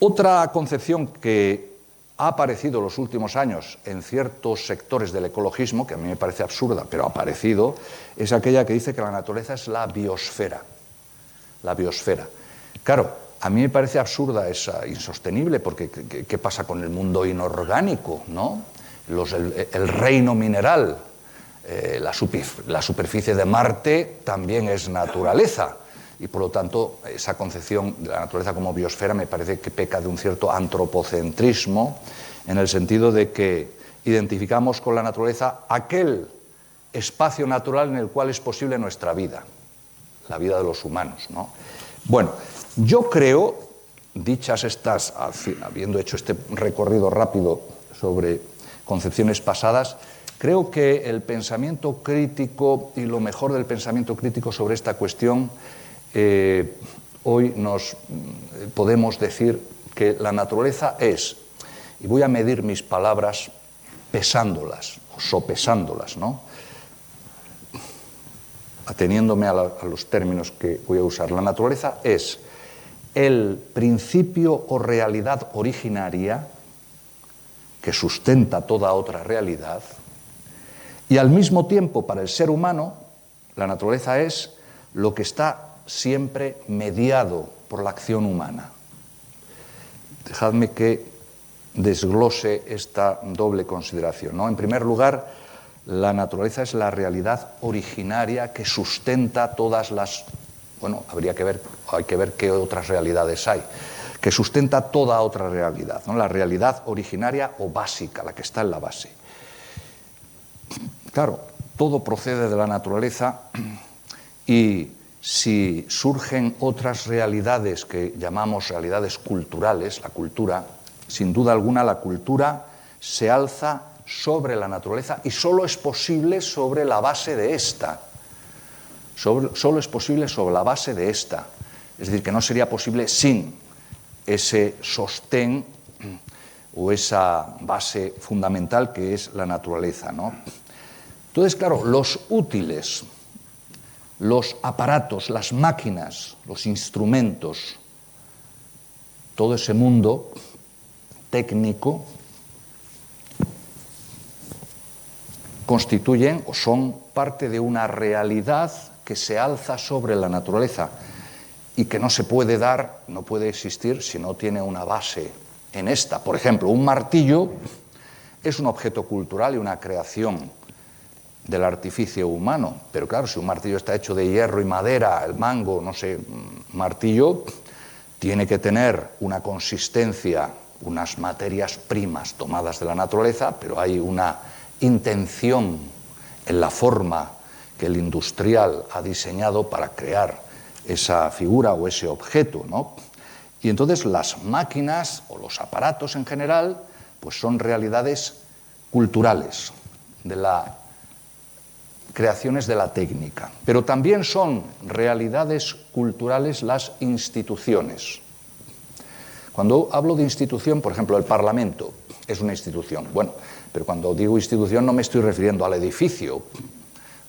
otra concepción que ha aparecido en los últimos años en ciertos sectores del ecologismo, que a mí me parece absurda, pero ha aparecido, es aquella que dice que la naturaleza es la biosfera. La biosfera. Claro, a mí me parece absurda, insostenible, porque ¿qué pasa con el mundo inorgánico, ¿no? El reino mineral, la superficie de Marte también es naturaleza. Y por lo tanto, esa concepción de la naturaleza como biosfera me parece que peca de un cierto antropocentrismo, en el sentido de que identificamos con la naturaleza aquel espacio natural en el cual es posible nuestra vida, la vida de los humanos, ¿no? Bueno, yo creo, dichas estas, habiendo hecho este recorrido rápido sobre concepciones pasadas, creo que el pensamiento crítico y lo mejor del pensamiento crítico sobre esta cuestión, hoy nos podemos decir que la naturaleza es, y voy a medir mis palabras pesándolas o sopesándolas, ¿no? Ateniéndome a los términos que voy a usar. La naturaleza es el principio o realidad originaria que sustenta toda otra realidad, y al mismo tiempo para el ser humano la naturaleza es lo que está siempre mediado por la acción humana. Dejadme que desglose esta doble consideración, ¿no? En primer lugar, la naturaleza es la realidad originaria que sustenta todas las... Bueno, hay que ver qué otras realidades hay, que sustenta toda otra realidad, ¿no? La realidad originaria o básica, la que está en la base. Claro, todo procede de la naturaleza y si surgen otras realidades que llamamos realidades culturales, la cultura, sin duda alguna la cultura se alza sobre la naturaleza y solo es posible sobre la base de esta. Solo es posible sobre la base de esta. Es decir, que no sería posible sin ese sostén o esa base fundamental que es la naturaleza, ¿no? Entonces, claro, los útiles, los aparatos, las máquinas, los instrumentos, todo ese mundo técnico constituyen o son parte de una realidad que se alza sobre la naturaleza y que no se puede dar, no puede existir si no tiene una base en esta. Por ejemplo, un martillo es un objeto cultural y una creación del artificio humano, pero claro, si un martillo está hecho de hierro y madera, el mango, no sé, martillo, tiene que tener una consistencia, unas materias primas tomadas de la naturaleza, pero hay una intención en la forma que el industrial ha diseñado para crear esa figura o ese objeto, ¿no? Y entonces las máquinas o los aparatos en general pues son realidades culturales, de la creaciones de la técnica, pero también son realidades culturales las instituciones. Cuando hablo de institución, por ejemplo, el Parlamento es una institución. Bueno, pero cuando digo institución no me estoy refiriendo al edificio,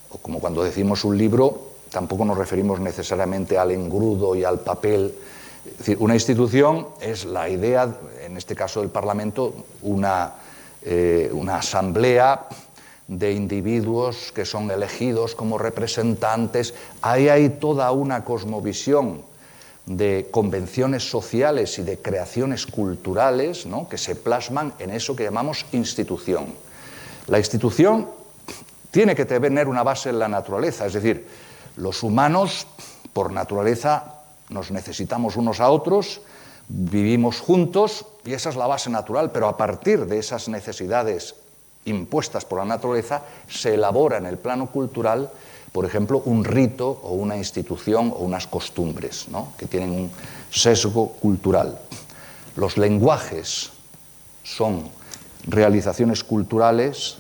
o como cuando decimos un libro, tampoco nos referimos necesariamente al engrudo y al papel. Es decir, una institución es la idea, en este caso del Parlamento, una asamblea de individuos que son elegidos como representantes. Ahí hay toda una cosmovisión de convenciones sociales y de creaciones culturales, ¿no?, que se plasman en eso que llamamos institución. La institución tiene que tener una base en la naturaleza, es decir, los humanos, por naturaleza, nos necesitamos unos a otros, vivimos juntos y esa es la base natural, pero a partir de esas necesidades impuestas por la naturaleza se elabora en el plano cultural, por ejemplo, un rito o una institución o unas costumbres, ¿no?, que tienen un sesgo cultural. Los lenguajes son realizaciones culturales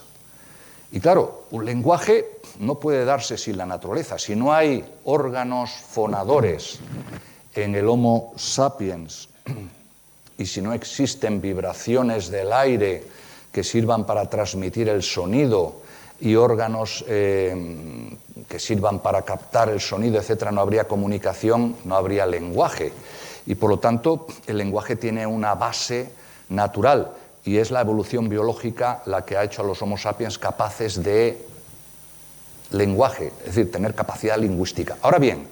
Y claro, un lenguaje no puede darse sin la naturaleza. Si no hay órganos fonadores en el Homo sapiens y si no existen vibraciones del aire que sirvan para transmitir el sonido y órganos que sirvan para captar el sonido, etcétera, no habría comunicación, no habría lenguaje. Y por lo tanto, el lenguaje tiene una base natural y es la evolución biológica la que ha hecho a los Homo sapiens capaces de lenguaje, es decir, tener capacidad lingüística. Ahora bien,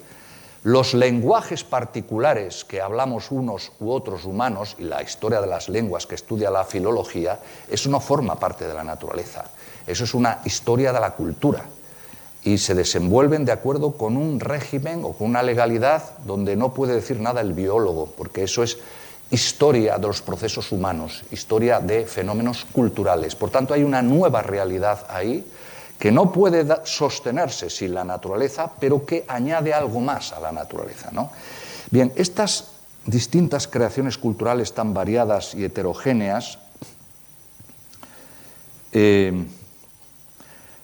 los lenguajes particulares que hablamos unos u otros humanos, y la historia de las lenguas que estudia la filología, eso no forma parte de la naturaleza. Eso es una historia de la cultura. Y se desenvuelven de acuerdo con un régimen o con una legalidad donde no puede decir nada el biólogo, porque eso es historia de los procesos humanos, historia de fenómenos culturales. Por tanto, hay una nueva realidad ahí que no puede sostenerse sin la naturaleza, pero que añade algo más a la naturaleza, ¿no? Bien, estas distintas creaciones culturales tan variadas y heterogéneas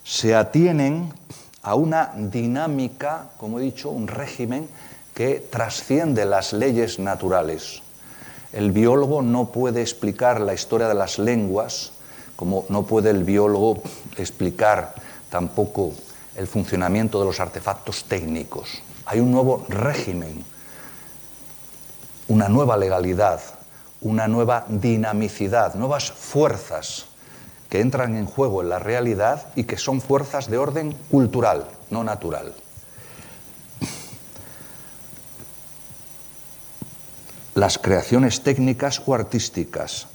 se atienen a una dinámica, como he dicho, un régimen que trasciende las leyes naturales. El biólogo no puede explicar la historia de las lenguas, como no puede el biólogo explicar tampoco el funcionamiento de los artefactos técnicos. Hay un nuevo régimen, una nueva legalidad, una nueva dinamicidad, nuevas fuerzas que entran en juego en la realidad y que son fuerzas de orden cultural, no natural. Las creaciones técnicas o artísticas.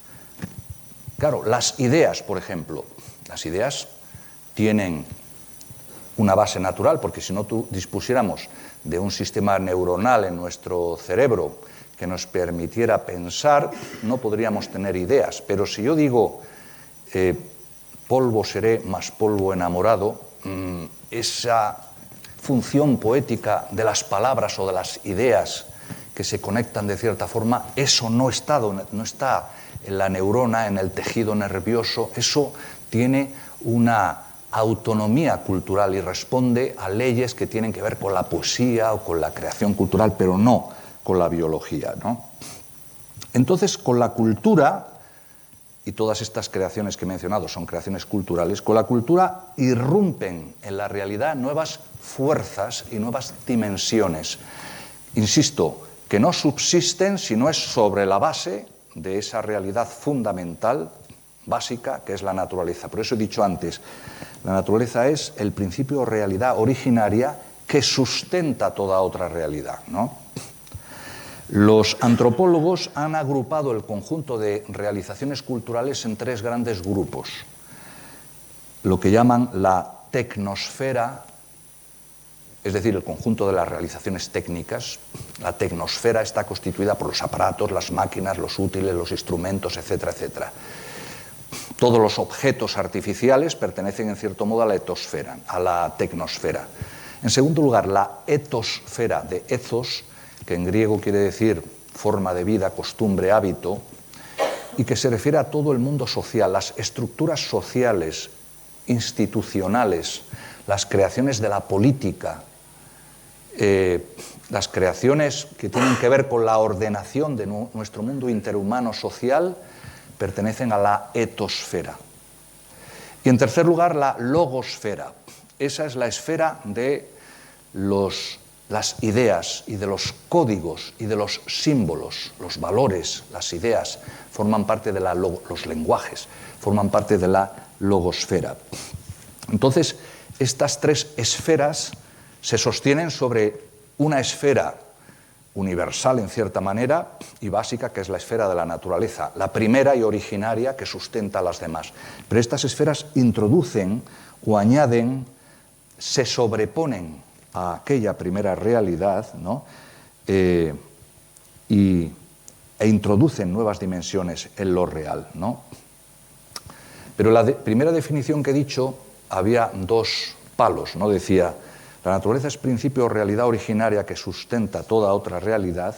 Claro, las ideas, por ejemplo, las ideas tienen una base natural, porque si no dispusiéramos de un sistema neuronal en nuestro cerebro que nos permitiera pensar, no podríamos tener ideas. Pero si yo digo polvo seré más polvo enamorado, esa función poética de las palabras o de las ideas que se conectan de cierta forma, eso no está en la neurona, en el tejido nervioso, eso tiene una autonomía cultural y responde a leyes que tienen que ver con la poesía o con la creación cultural, pero no con la biología, ¿no? Entonces, con la cultura, y todas estas creaciones que he mencionado son creaciones culturales, con la cultura irrumpen en la realidad nuevas fuerzas y nuevas dimensiones. Insisto, que no subsisten si no es sobre la base de esa realidad fundamental, básica, que es la naturaleza. Por eso he dicho antes, la naturaleza es el principio o realidad originaria que sustenta toda otra realidad, ¿no? Los antropólogos han agrupado el conjunto de realizaciones culturales en tres grandes grupos. Lo que llaman la tecnosfera, es decir, el conjunto de las realizaciones técnicas. La tecnosfera está constituida por los aparatos, las máquinas, los útiles, los instrumentos, etcétera, etcétera. Todos los objetos artificiales pertenecen en cierto modo a la etosfera, a la tecnosfera. En segundo lugar, la etosfera, de ethos, que en griego quiere decir forma de vida, costumbre, hábito, y que se refiere a todo el mundo social, las estructuras sociales, institucionales, las creaciones de la política, las creaciones que tienen que ver con la ordenación de nuestro mundo interhumano social, pertenecen a la etosfera. Y en tercer lugar, la logosfera. Esa es la esfera de las ideas y de los códigos y de los símbolos, los valores, las ideas, forman parte de los lenguajes, forman parte de la logosfera. Entonces, estas tres esferas se sostienen sobre una esfera universal en cierta manera y básica, que es la esfera de la naturaleza, la primera y originaria que sustenta a las demás. Pero estas esferas introducen o añaden, se sobreponen a aquella primera realidad, ¿no? e introducen nuevas dimensiones en lo real, ¿no? Pero la primera definición que he dicho había dos palos, ¿no? Decía, la naturaleza es principio o realidad originaria que sustenta toda otra realidad,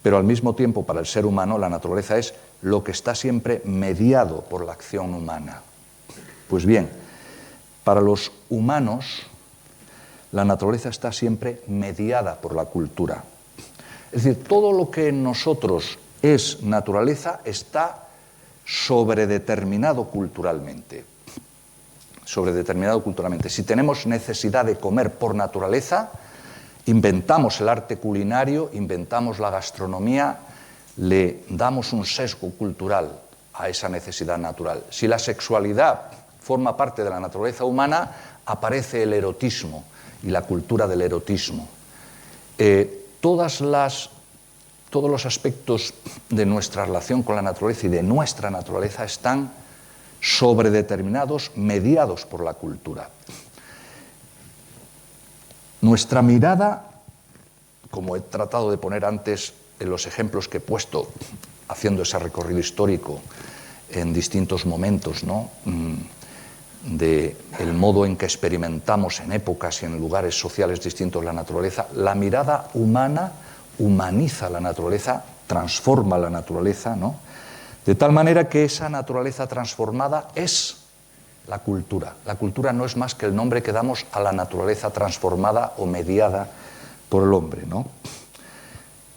pero al mismo tiempo para el ser humano la naturaleza es lo que está siempre mediado por la acción humana. Pues bien, Para los humanos, la naturaleza está siempre mediada por la cultura. Es decir, todo lo que en nosotros es naturaleza está sobredeterminado culturalmente. Sobredeterminado culturalmente. Si tenemos necesidad de comer por naturaleza, inventamos el arte culinario, inventamos la gastronomía, le damos un sesgo cultural a esa necesidad natural. Si la sexualidad forma parte de la naturaleza humana, aparece el erotismo y la cultura del erotismo. Todos los aspectos de nuestra relación con la naturaleza y de nuestra naturaleza están sobredeterminados, mediados por la cultura. Nuestra mirada, como he tratado de poner antes en los ejemplos que he puesto, haciendo ese recorrido histórico en distintos momentos, ¿no?, del modo en que experimentamos en épocas y en lugares sociales distintos la naturaleza, la mirada humana humaniza la naturaleza, transforma la naturaleza, ¿no?, de tal manera que esa naturaleza transformada es la cultura. La cultura no es más que el nombre que damos a la naturaleza transformada o mediada por el hombre, ¿no?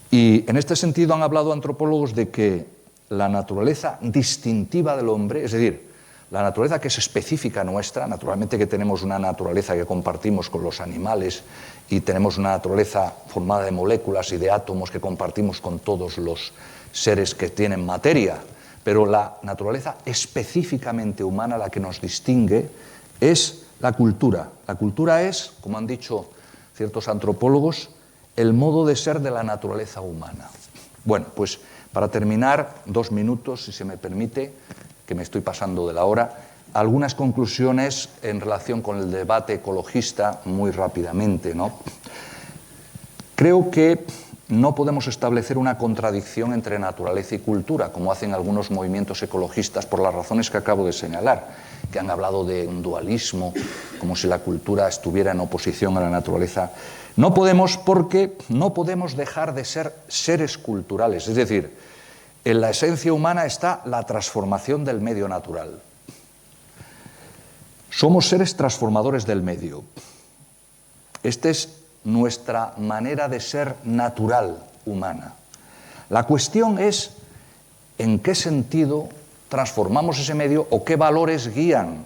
Y en este sentido han hablado antropólogos de que la naturaleza distintiva del hombre, es decir, la naturaleza que es específica nuestra, naturalmente que tenemos una naturaleza que compartimos con los animales y tenemos una naturaleza formada de moléculas y de átomos que compartimos con todos los seres que tienen materia, pero la naturaleza específicamente humana, la que nos distingue, es la cultura. La cultura es, como han dicho ciertos antropólogos, el modo de ser de la naturaleza humana. Bueno, pues para terminar, 2 minutos, si se me permite, que me estoy pasando de la hora, algunas conclusiones en relación con el debate ecologista muy rápidamente, ¿no? Creo que no podemos establecer una contradicción entre naturaleza y cultura, como hacen algunos movimientos ecologistas por las razones que acabo de señalar, que han hablado de un dualismo, como si la cultura estuviera en oposición a la naturaleza. No podemos, porque no podemos dejar de ser seres culturales, es decir, en la esencia humana está la transformación del medio natural. Somos seres transformadores del medio. Esta es nuestra manera de ser natural humana. La cuestión es en qué sentido transformamos ese medio o qué valores guían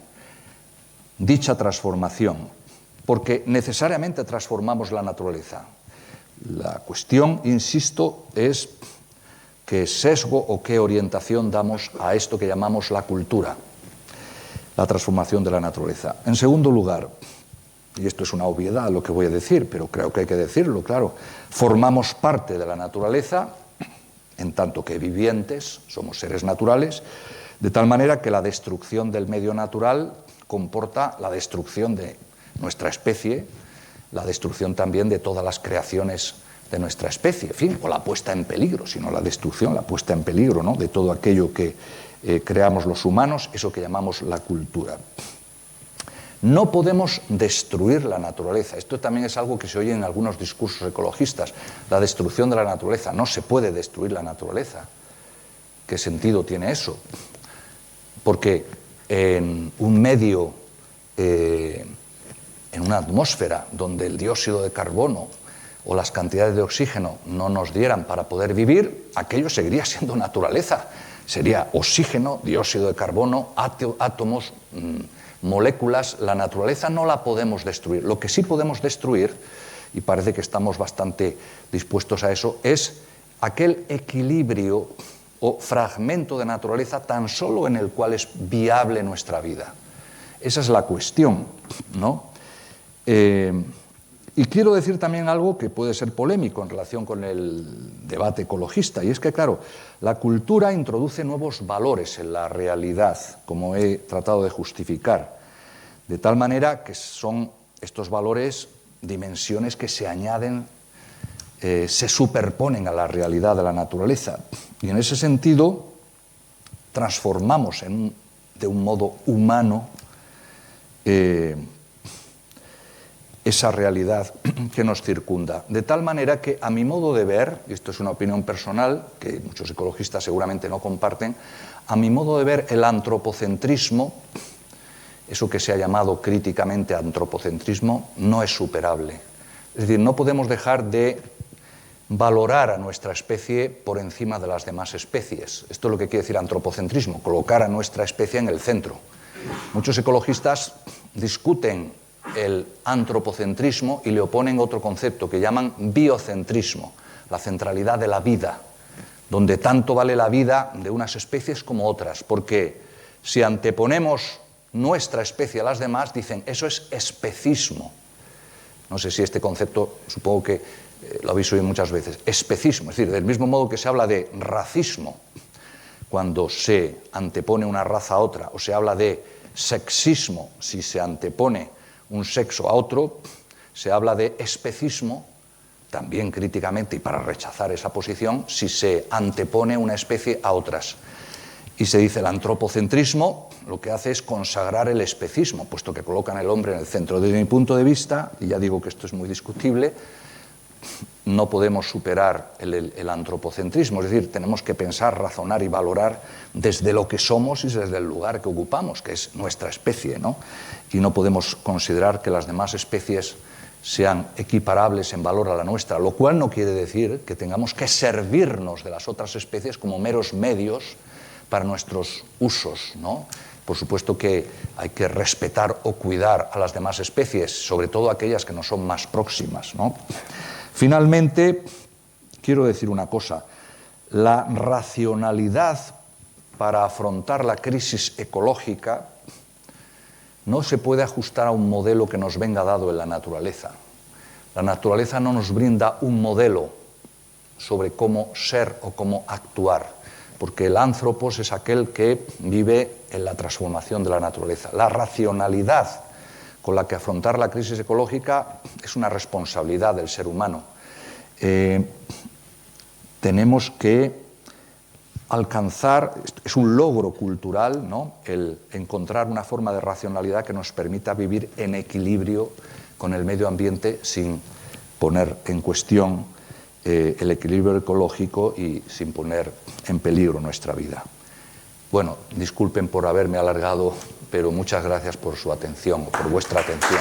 dicha transformación, porque necesariamente transformamos la naturaleza. La cuestión, insisto, es qué sesgo o qué orientación damos a esto que llamamos la cultura, la transformación de la naturaleza. En segundo lugar, y esto es una obviedad lo que voy a decir, pero creo que hay que decirlo, claro, formamos parte de la naturaleza, en tanto que vivientes, somos seres naturales, de tal manera que la destrucción del medio natural comporta la destrucción de nuestra especie, la destrucción también de todas las creaciones de nuestra especie, en fin, o la puesta en peligro, sino la destrucción, la puesta en peligro, ¿no?, de todo aquello que creamos los humanos, eso que llamamos la cultura. No podemos destruir la naturaleza. Esto también es algo que se oye en algunos discursos ecologistas. La destrucción de la naturaleza. No se puede destruir la naturaleza. ¿Qué sentido tiene eso? Porque en un medio, en una atmósfera donde el dióxido de carbono o las cantidades de oxígeno no nos dieran para poder vivir, aquello seguiría siendo naturaleza. Sería oxígeno, dióxido de carbono, átomos, moléculas. La naturaleza no la podemos destruir. Lo que sí podemos destruir, y parece que estamos bastante dispuestos a eso, es aquel equilibrio o fragmento de naturaleza tan solo en el cual es viable nuestra vida. Esa es la cuestión, ¿no? Y quiero decir también algo que puede ser polémico en relación con el debate ecologista, y es que, claro, la cultura introduce nuevos valores en la realidad, como he tratado de justificar, de tal manera que son estos valores dimensiones que se añaden, se superponen a la realidad de la naturaleza, y en ese sentido transformamos de un modo humano esa realidad que nos circunda. De tal manera que, a mi modo de ver, y esto es una opinión personal que muchos ecologistas seguramente no comparten, a mi modo de ver, el antropocentrismo eso que se ha llamado críticamente antropocentrismo, no es superable. Es decir, no podemos dejar de valorar a nuestra especie por encima de las demás especies. Esto es lo que quiere decir antropocentrismo, colocar a nuestra especie en el centro. Muchos ecologistas discuten el antropocentrismo y le oponen otro concepto que llaman biocentrismo, la centralidad de la vida, donde tanto vale la vida de unas especies como otras, porque si anteponemos nuestra especie a las demás, dicen, eso es especismo. No sé si este concepto, supongo que lo habéis oído muchas veces, especismo, es decir, del mismo modo que se habla de racismo cuando se antepone una raza a otra, o se habla de sexismo si se antepone un sexo a otro, se habla de especismo, también críticamente y para rechazar esa posición, si se antepone una especie a otras. Y se dice el antropocentrismo lo que hace es consagrar el especismo, puesto que colocan al hombre en el centro. Desde mi punto de vista, y ya digo que esto es muy discutible, no podemos superar el antropocentrismo, es decir, tenemos que pensar, razonar y valorar desde lo que somos y desde el lugar que ocupamos, que es nuestra especie, ¿no? Y no podemos considerar que las demás especies sean equiparables en valor a la nuestra, lo cual no quiere decir que tengamos que servirnos de las otras especies como meros medios para nuestros usos, ¿no? Por supuesto que hay que respetar o cuidar a las demás especies, sobre todo aquellas que nos son más próximas, ¿no? Finalmente, quiero decir una cosa, la racionalidad para afrontar la crisis ecológica no se puede ajustar a un modelo que nos venga dado en la naturaleza. La naturaleza no nos brinda un modelo sobre cómo ser o cómo actuar, porque el ántropos es aquel que vive en la transformación de la naturaleza. La racionalidad con la que afrontar la crisis ecológica es una responsabilidad del ser humano. Tenemos que alcanzar, es un logro cultural, ¿no?, el encontrar una forma de racionalidad que nos permita vivir en equilibrio con el medio ambiente sin poner en cuestión el equilibrio ecológico y sin poner en peligro nuestra vida. Bueno, disculpen por haberme alargado, pero muchas gracias por su atención, por vuestra atención.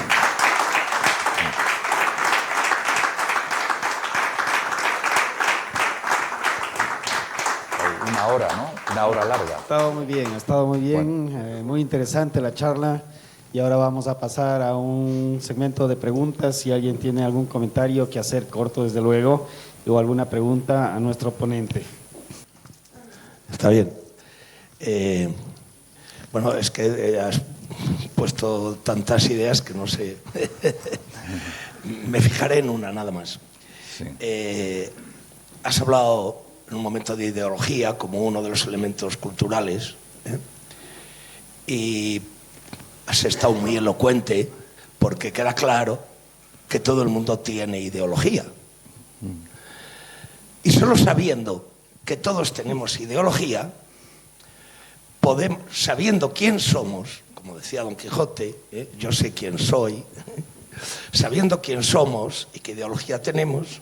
Una hora, ¿no? Una hora larga. Ha estado muy bien, bueno. Muy interesante la charla. Y ahora vamos a pasar a un segmento de preguntas. Si alguien tiene algún comentario que hacer, corto desde luego, o alguna pregunta a nuestro ponente. Está bien. Bueno, es que has puesto tantas ideas que no sé. Me fijaré en una, nada más. Sí. Has hablado en un momento de ideología como uno de los elementos culturales, y has estado muy elocuente porque queda claro que todo el mundo tiene ideología. Y solo sabiendo que todos tenemos ideología, sabiendo quién somos, como decía Don Quijote, yo sé quién soy, sabiendo quién somos y qué ideología tenemos,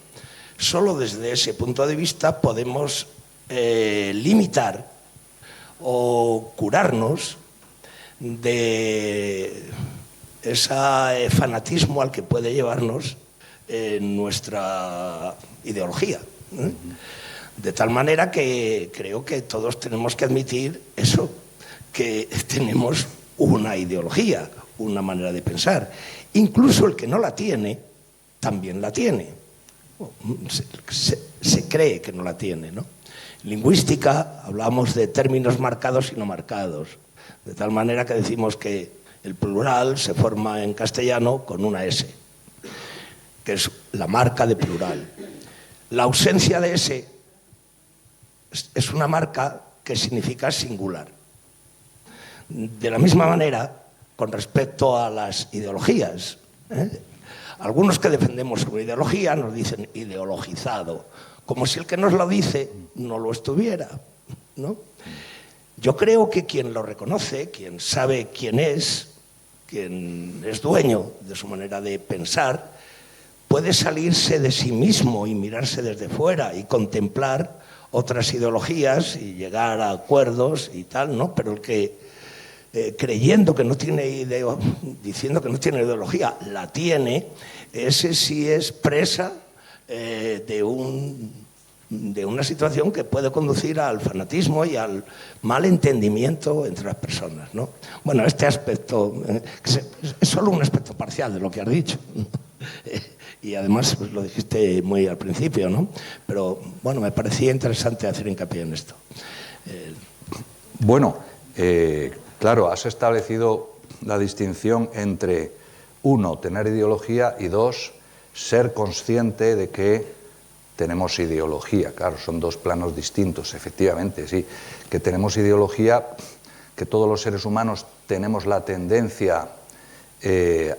solo desde ese punto de vista podemos limitar o curarnos de ese fanatismo al que puede llevarnos nuestra ideología. De tal manera que creo que todos tenemos que admitir eso, que tenemos una ideología, una manera de pensar. Incluso el que no la tiene, también la tiene. Se cree que no la tiene, ¿no? En lingüística hablamos de términos marcados y no marcados, de tal manera que decimos que el plural se forma en castellano con una S, que es la marca de plural. La ausencia de S es una marca que significa singular. De la misma manera, con respecto a las ideologías, algunos que defendemos su ideología nos dicen ideologizado, como si el que nos lo dice no lo estuviera, ¿no? Yo creo que quien lo reconoce, quien sabe quién es dueño de su manera de pensar, puede salirse de sí mismo y mirarse desde fuera y contemplar otras ideologías y llegar a acuerdos y tal, ¿no? Pero el que creyendo que no tiene diciendo que no tiene ideología, la tiene, ese sí es presa de una situación que puede conducir al fanatismo y al mal entendimiento entre las personas, ¿no? Bueno, este aspecto es solo un aspecto parcial de lo que has dicho. Y además pues, lo dijiste muy al principio, ¿no? Pero bueno, me parecía interesante hacer hincapié en esto. Bueno, claro, has establecido la distinción entre, uno, tener ideología y dos, ser consciente de que tenemos ideología. Claro, son dos planos distintos, efectivamente, sí. Que tenemos ideología, que todos los seres humanos tenemos la tendencia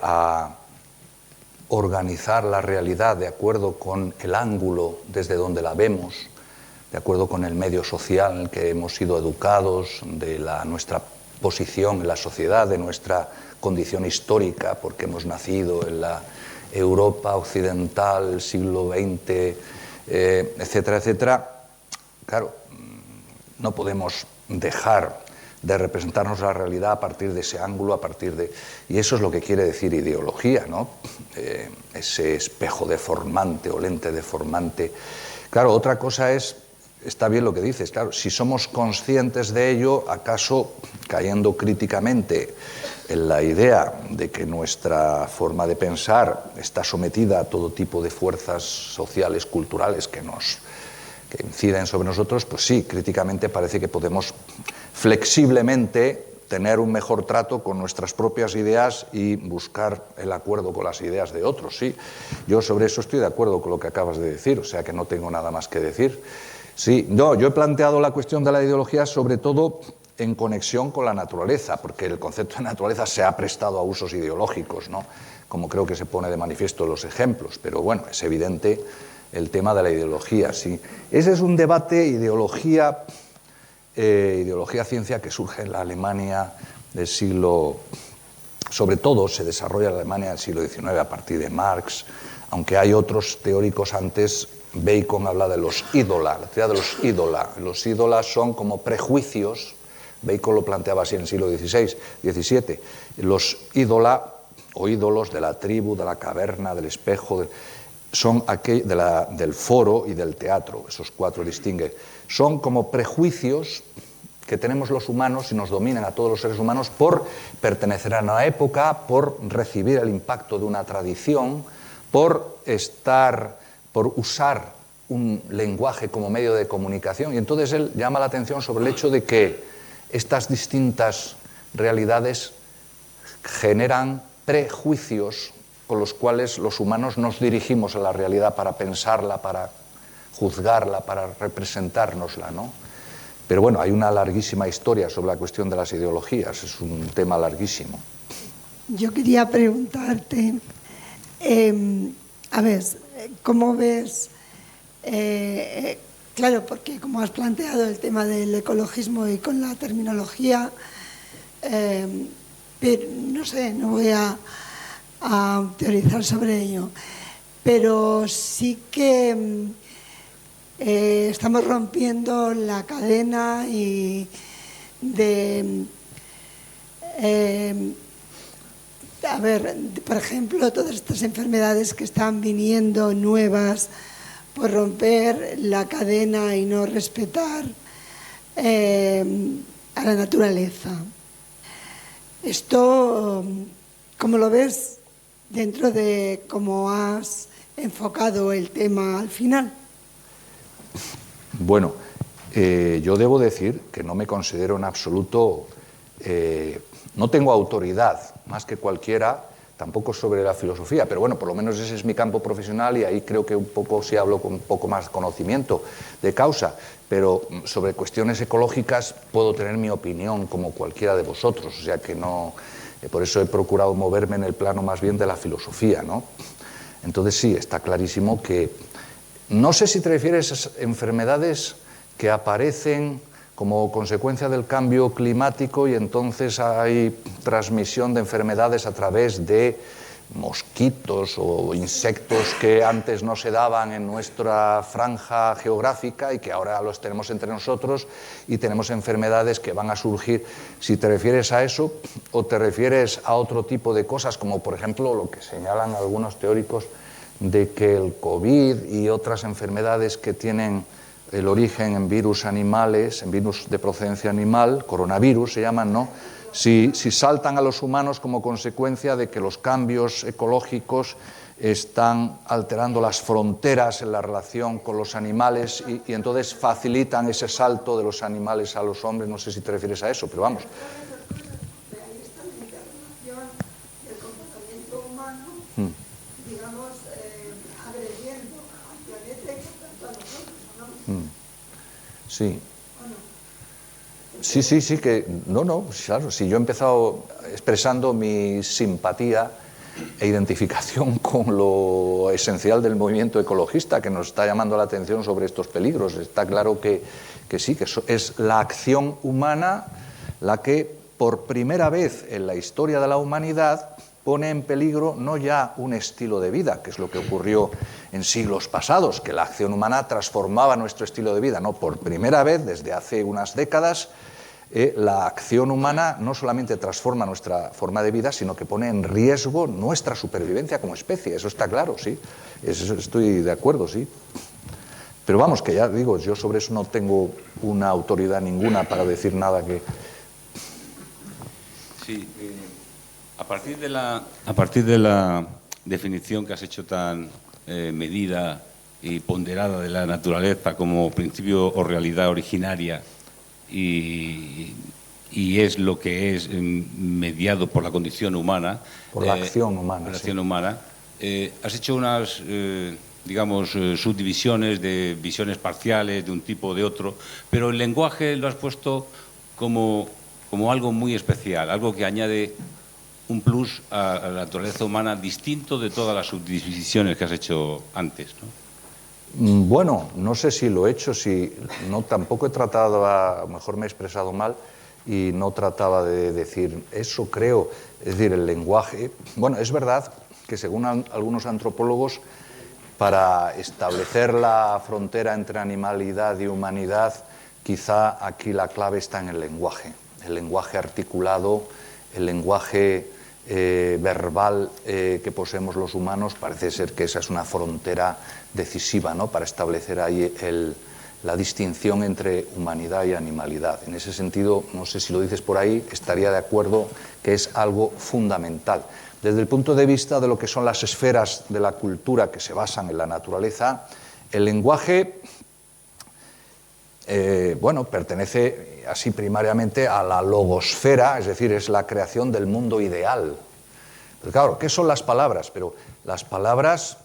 a organizar la realidad de acuerdo con el ángulo desde donde la vemos, de acuerdo con el medio social en el que hemos sido educados, de nuestra posición en la sociedad, de nuestra condición histórica, porque hemos nacido en la Europa occidental, el siglo XX, etcétera, etcétera. Claro, no podemos dejar de representarnos la realidad a partir de ese ángulo, y eso es lo que quiere decir ideología, ¿no? Ese espejo deformante o lente deformante. Claro, otra cosa es, está bien lo que dices, claro, si somos conscientes de ello, ¿acaso cayendo críticamente en la idea de que nuestra forma de pensar está sometida a todo tipo de fuerzas sociales, culturales que inciden sobre nosotros? Pues sí, críticamente parece que podemos flexiblemente tener un mejor trato con nuestras propias ideas y buscar el acuerdo con las ideas de otros, sí. Yo sobre eso estoy de acuerdo con lo que acabas de decir, o sea que no tengo nada más que decir. Sí, no, yo he planteado la cuestión de la ideología sobre todo en conexión con la naturaleza, porque el concepto de naturaleza se ha prestado a usos ideológicos, ¿no? Como creo que se pone de manifiesto en los ejemplos, pero bueno, es evidente el tema de la ideología, sí. Ese es un debate ideología-ciencia que surge en la Alemania del siglo, sobre todo se desarrolla en la Alemania del siglo XIX a partir de Marx, aunque hay otros teóricos antes. Bacon habla de los ídola, la teoría de los ídola. Los ídolas son como prejuicios, Bacon lo planteaba así en el siglo XVI, XVII, los ídola o ídolos de la tribu, de la caverna, del espejo, son del foro y del teatro, esos cuatro distinguen. Son como prejuicios que tenemos los humanos y nos dominan a todos los seres humanos por pertenecer a una época, por recibir el impacto de una tradición, por usar un lenguaje como medio de comunicación. Y entonces él llama la atención sobre el hecho de que estas distintas realidades generan prejuicios con los cuales los humanos nos dirigimos a la realidad para pensarla, para juzgarla, para representárnosla, ¿no? Pero bueno, hay una larguísima historia sobre la cuestión de las ideologías, es un tema larguísimo. Yo quería preguntarte, a ver, ¿cómo ves? Claro, porque como has planteado el tema del ecologismo y con la terminología, pero no sé, no voy a teorizar sobre ello, pero sí que estamos rompiendo la cadena y a ver, por ejemplo, todas estas enfermedades que están viniendo nuevas por romper la cadena y no respetar a la naturaleza. Esto, ¿cómo lo ves dentro de cómo has enfocado el tema al final? Bueno, yo debo decir que no me considero en absoluto, no tengo autoridad más que cualquiera, tampoco sobre la filosofía, pero bueno, por lo menos ese es mi campo profesional y ahí creo que un poco sí hablo con un poco más conocimiento de causa, pero sobre cuestiones ecológicas puedo tener mi opinión como cualquiera de vosotros, o sea que no, por eso he procurado moverme en el plano más bien de la filosofía, ¿no? Entonces sí, está clarísimo que, no sé si te refieres a enfermedades que aparecen como consecuencia del cambio climático y entonces hay transmisión de enfermedades a través de mosquitos o insectos que antes no se daban en nuestra franja geográfica y que ahora los tenemos entre nosotros, y tenemos enfermedades que van a surgir. Si te refieres a eso o te refieres a otro tipo de cosas, como por ejemplo lo que señalan algunos teóricos de que el COVID y otras enfermedades que tienen el origen en virus animales, en virus de procedencia animal, coronavirus se llaman, ¿no? Si saltan a los humanos como consecuencia de que los cambios ecológicos están alterando las fronteras en la relación con los animales y entonces facilitan ese salto de los animales a los hombres. No sé si te refieres a eso, pero vamos. Sí. Sí, que no, claro, si yo he empezado expresando mi simpatía e identificación con lo esencial del movimiento ecologista que nos está llamando la atención sobre estos peligros. Está claro que sí, que es la acción humana la que por primera vez en la historia de la humanidad pone en peligro no ya un estilo de vida, que es lo que ocurrió en siglos pasados, que la acción humana transformaba nuestro estilo de vida. No, por primera vez desde hace unas décadas la acción humana no solamente transforma nuestra forma de vida, sino que pone en riesgo nuestra supervivencia como especie. Eso está claro, sí. Eso estoy de acuerdo, sí. Pero vamos, que ya digo, yo sobre eso no tengo una autoridad ninguna para decir nada que... Sí, a partir de la definición que has hecho tan medida y ponderada de la naturaleza como principio o realidad originaria, y es lo que es mediado por la condición humana. Por la acción humana. Por la acción humana. Has hecho unas, digamos, subdivisiones de visiones parciales de un tipo o de otro, pero el lenguaje lo has puesto como algo muy especial, algo que añade un plus a la naturaleza humana distinto de todas las subdivisiones que has hecho antes, ¿no? Bueno, no sé si lo he hecho, tampoco he tratado, a lo mejor me he expresado mal y no trataba de decir eso, creo. Es decir, el lenguaje, bueno, es verdad que según algunos antropólogos, para establecer la frontera entre animalidad y humanidad, quizá aquí la clave está en el lenguaje articulado, el lenguaje verbal que poseemos los humanos. Parece ser que esa es una frontera decisiva, ¿no?, para establecer ahí la distinción entre humanidad y animalidad. En ese sentido, no sé si lo dices por ahí, estaría de acuerdo que es algo fundamental. Desde el punto de vista de lo que son las esferas de la cultura que se basan en la naturaleza, el lenguaje pertenece así primariamente a la logosfera, es decir, es la creación del mundo ideal. Pero claro, ¿qué son las palabras? Pero las palabras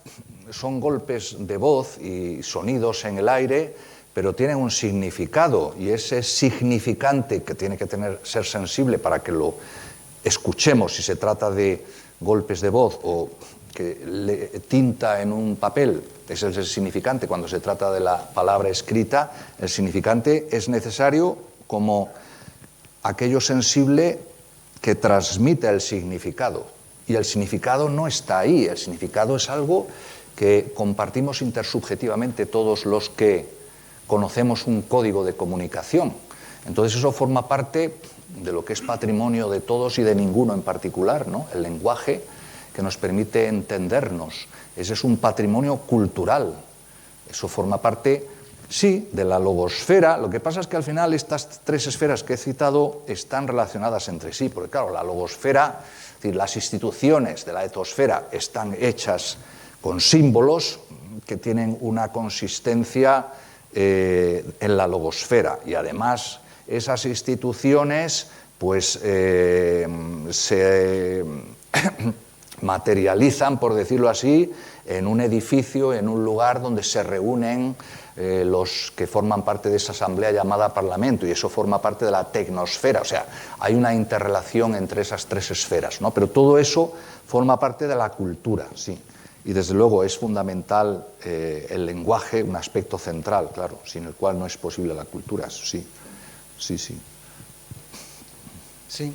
son golpes de voz y sonidos en el aire, pero tienen un significado, y ese significante que tiene que ser sensible para que lo escuchemos, si se trata de golpes de voz o que tinta en un papel, ese es el significante. Cuando se trata de la palabra escrita, el significante es necesario como aquello sensible que transmite el significado. Y el significado no está ahí, el significado es algo que compartimos intersubjetivamente todos los que conocemos un código de comunicación. Entonces eso forma parte de lo que es patrimonio de todos y de ninguno en particular, ¿no? El lenguaje que nos permite entendernos. Ese es un patrimonio cultural. Eso forma parte, sí, de la logosfera. Lo que pasa es que al final estas tres esferas que he citado están relacionadas entre sí, porque claro, la logosfera, es decir, las instituciones de la etosfera están hechas con símbolos que tienen una consistencia en la logosfera, y además esas instituciones pues se materializan, por decirlo así, en un edificio, en un lugar donde se reúnen los que forman parte de esa asamblea llamada Parlamento, y eso forma parte de la tecnosfera. O sea, hay una interrelación entre esas tres esferas, ¿no? Pero todo eso forma parte de la cultura, sí. Y desde luego es fundamental el lenguaje, un aspecto central, claro, sin el cual no es posible la cultura, sí. Sí. Sí,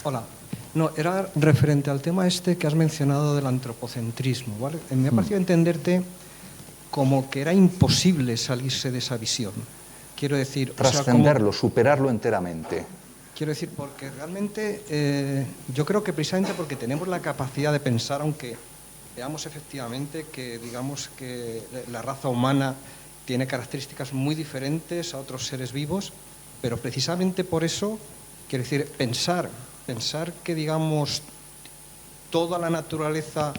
hola. No, era referente al tema este que has mencionado del antropocentrismo, ¿vale? Me ha parecido entenderte como que era imposible salirse de esa visión. Quiero decir... Trascenderlo, superarlo enteramente. Quiero decir, porque realmente yo creo que precisamente porque tenemos la capacidad de pensar, aunque veamos efectivamente que, digamos, que la raza humana tiene características muy diferentes a otros seres vivos, pero precisamente por eso, quiero decir, pensar que, digamos, toda la naturaleza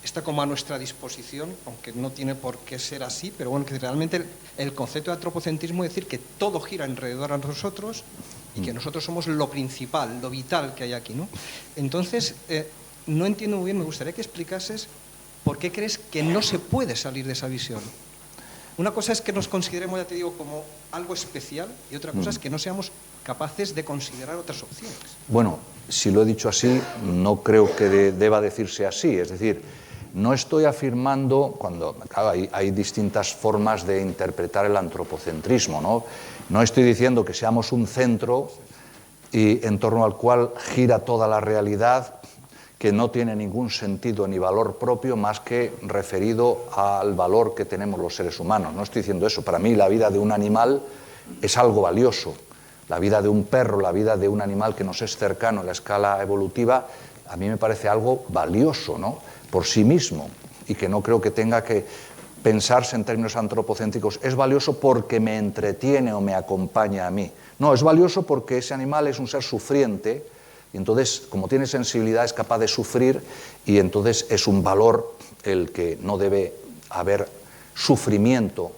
está como a nuestra disposición, aunque no tiene por qué ser así, pero bueno, que realmente el concepto de antropocentrismo es decir que todo gira alrededor a nosotros y que nosotros somos lo principal, lo vital que hay aquí, ¿no? Entonces, no entiendo muy bien, me gustaría que explicases por qué crees que no se puede salir de esa visión. Una cosa es que nos consideremos, ya te digo, como algo especial y otra cosa es que no seamos capaces de considerar otras opciones. Bueno, si lo he dicho así, no creo que deba decirse así. Es decir, no estoy afirmando, claro, hay distintas formas de interpretar el antropocentrismo, ¿no? No estoy diciendo que seamos un centro y en torno al cual gira toda la realidad, que no tiene ningún sentido ni valor propio más que referido al valor que tenemos los seres humanos. No estoy diciendo eso. Para mí la vida de un animal es algo valioso. La vida de un perro, la vida de un animal que nos es cercano en la escala evolutiva, a mí me parece algo valioso, ¿no? Por sí mismo, y que no creo que tenga que pensarse en términos antropocéntricos. Es valioso porque me entretiene o me acompaña a mí. No, es valioso porque ese animal es un ser sufriente, y entonces, como tiene sensibilidad, es capaz de sufrir, y entonces es un valor el que no debe haber sufrimiento,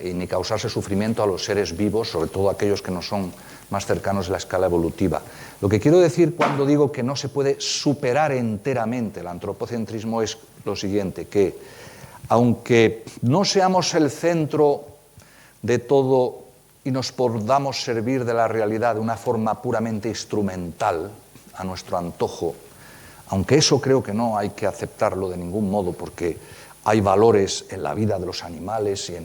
y ni causarse sufrimiento a los seres vivos, sobre todo aquellos que no son más cercanos de la escala evolutiva. Lo que quiero decir cuando digo que no se puede superar enteramente el antropocentrismo es lo siguiente, que aunque no seamos el centro de todo y nos podamos servir de la realidad de una forma puramente instrumental, a nuestro antojo, aunque eso creo que no hay que aceptarlo de ningún modo porque hay valores en la vida de los animales y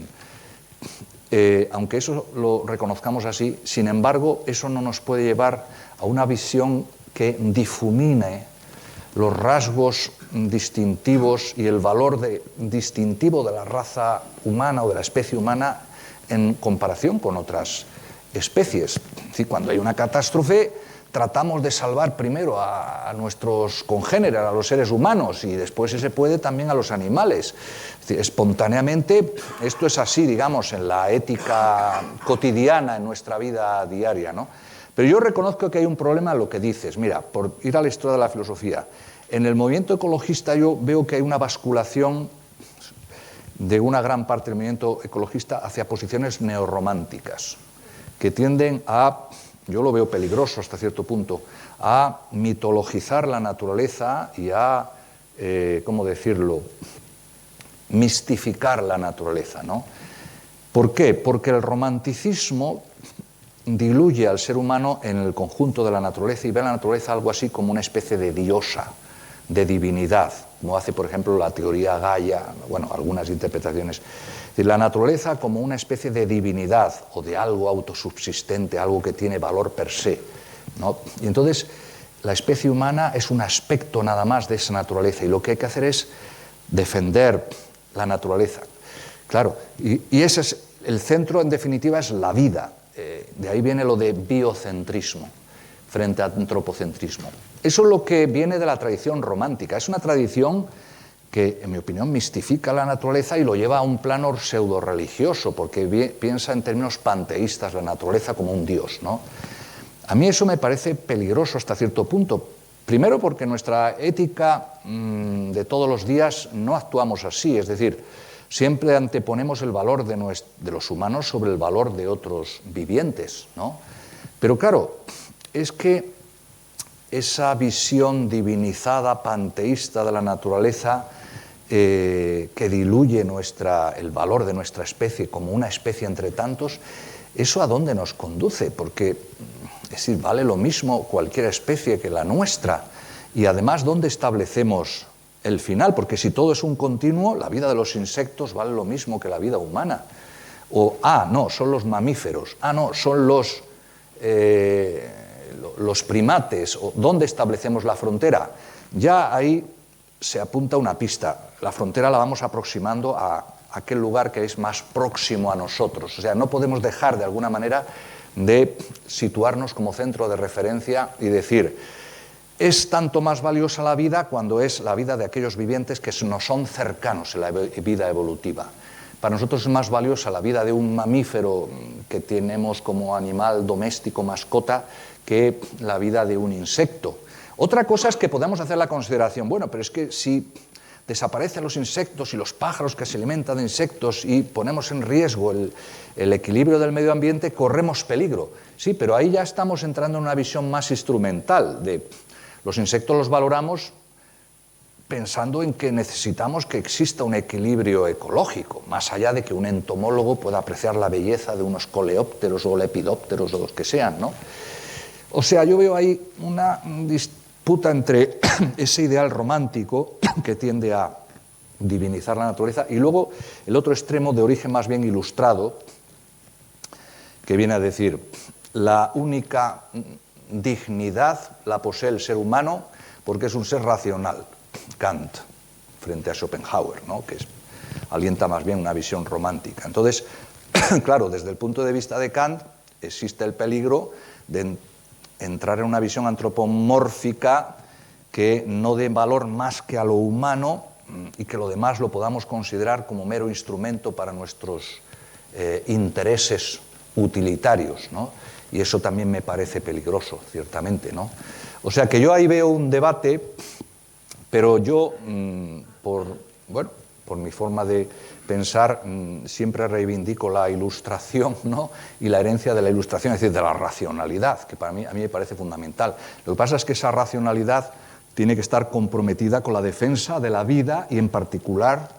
aunque eso lo reconozcamos así, sin embargo, eso no nos puede llevar a una visión que difumine los rasgos distintivos y el valor distintivo de la raza humana o de la especie humana en comparación con otras especies. Es decir, cuando hay una catástrofe, tratamos de salvar primero a nuestros congéneres, a los seres humanos, y después, si se puede, también a los animales. Es decir, espontáneamente, esto es así, digamos, en la ética cotidiana, en nuestra vida diaria, ¿no? Pero yo reconozco que hay un problema en lo que dices. Mira, por ir a la historia de la filosofía, en el movimiento ecologista yo veo que hay una basculación de una gran parte del movimiento ecologista hacia posiciones neorrománticas, que tienden a, yo lo veo peligroso hasta cierto punto, a mitologizar la naturaleza y a, ¿cómo decirlo?, mistificar la naturaleza, ¿no? ¿Por qué? Porque el romanticismo diluye al ser humano en el conjunto de la naturaleza y ve a la naturaleza algo así como una especie de diosa, de divinidad, como hace, por ejemplo, la teoría Gaia, bueno, algunas interpretaciones. Es decir, la naturaleza como una especie de divinidad o de algo autosubsistente, algo que tiene valor per se, ¿no? Y entonces la especie humana es un aspecto nada más de esa naturaleza y lo que hay que hacer es defender la naturaleza. Claro, y ese es el centro, en definitiva, es la vida. De ahí viene lo de biocentrismo frente al antropocentrismo. Eso es lo que viene de la tradición romántica. Es una tradición que, en mi opinión, mistifica la naturaleza y lo lleva a un plano pseudo-religioso, porque piensa en términos panteístas la naturaleza como un dios, ¿no? A mí eso me parece peligroso hasta cierto punto. Primero porque en nuestra ética de todos los días no actuamos así, es decir, siempre anteponemos el valor de los humanos sobre el valor de otros vivientes, ¿no? Pero claro, es que esa visión divinizada, panteísta de la naturaleza, que diluye el valor de nuestra especie como una especie entre tantos, ¿eso a dónde nos conduce? Porque, es decir, vale lo mismo cualquier especie que la nuestra. Y además, ¿dónde establecemos el final? Porque si todo es un continuo, la vida de los insectos vale lo mismo que la vida humana. O, no, son los mamíferos. No, son los primates, o dónde establecemos la frontera, ya ahí se apunta una pista. La frontera la vamos aproximando a aquel lugar que es más próximo a nosotros. O sea, no podemos dejar de alguna manera de situarnos como centro de referencia y decir, es tanto más valiosa la vida cuando es la vida de aquellos vivientes que nos son cercanos en la vida evolutiva. Para nosotros es más valiosa la vida de un mamífero que tenemos como animal doméstico, mascota, que la vida de un insecto. Otra cosa es que podamos hacer la consideración, bueno, pero es que si desaparecen los insectos y los pájaros que se alimentan de insectos y ponemos en riesgo el equilibrio del medio ambiente, corremos peligro. Sí, pero ahí ya estamos entrando en una visión más instrumental. Los insectos los valoramos pensando en que necesitamos que exista un equilibrio ecológico, más allá de que un entomólogo pueda apreciar la belleza de unos coleópteros o lepidópteros o los que sean, ¿no? O sea, yo veo ahí una disputa entre ese ideal romántico que tiende a divinizar la naturaleza y luego el otro extremo de origen más bien ilustrado, que viene a decir, la única dignidad la posee el ser humano porque es un ser racional. Kant, frente a Schopenhauer, ¿no? Que alienta más bien una visión romántica. Entonces, claro, desde el punto de vista de Kant, existe el peligro de entrar en una visión antropomórfica que no dé valor más que a lo humano y que lo demás lo podamos considerar como mero instrumento para nuestros intereses utilitarios, ¿no? Y eso también me parece peligroso, ciertamente, ¿no? O sea que yo ahí veo un debate, pero yo, por mi forma de pensar, siempre reivindico la ilustración, ¿no? Y la herencia de la ilustración, es decir, de la racionalidad, que a mí me parece fundamental. Lo que pasa es que esa racionalidad tiene que estar comprometida con la defensa de la vida y en particular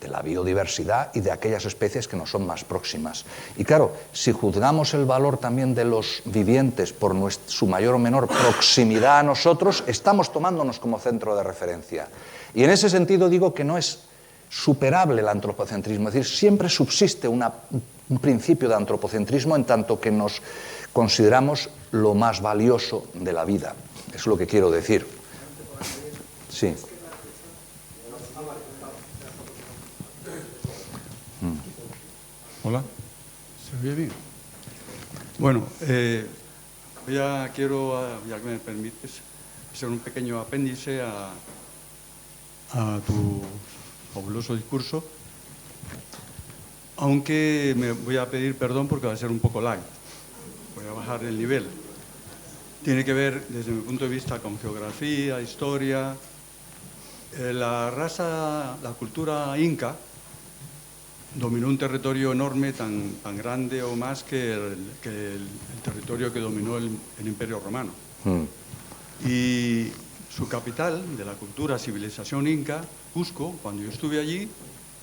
de la biodiversidad y de aquellas especies que nos son más próximas. Y claro, si juzgamos el valor también de los vivientes por su mayor o menor proximidad a nosotros, estamos tomándonos como centro de referencia. Y en ese sentido digo que no es superable el antropocentrismo, es decir, siempre subsiste un principio de antropocentrismo en tanto que nos consideramos lo más valioso de la vida. Eso es lo que quiero decir. Sí. Hola, ¿se oye bien? Bueno, quiero, ya que me permites, hacer un pequeño apéndice a tu fabuloso discurso, aunque me voy a pedir perdón porque va a ser un poco light, voy a bajar el nivel. Tiene que ver, desde mi punto de vista, con geografía, historia. La cultura inca dominó un territorio enorme, tan grande o más que el territorio que dominó el Imperio Romano. Y su capital de la cultura, civilización inca, Cusco, cuando yo estuve allí,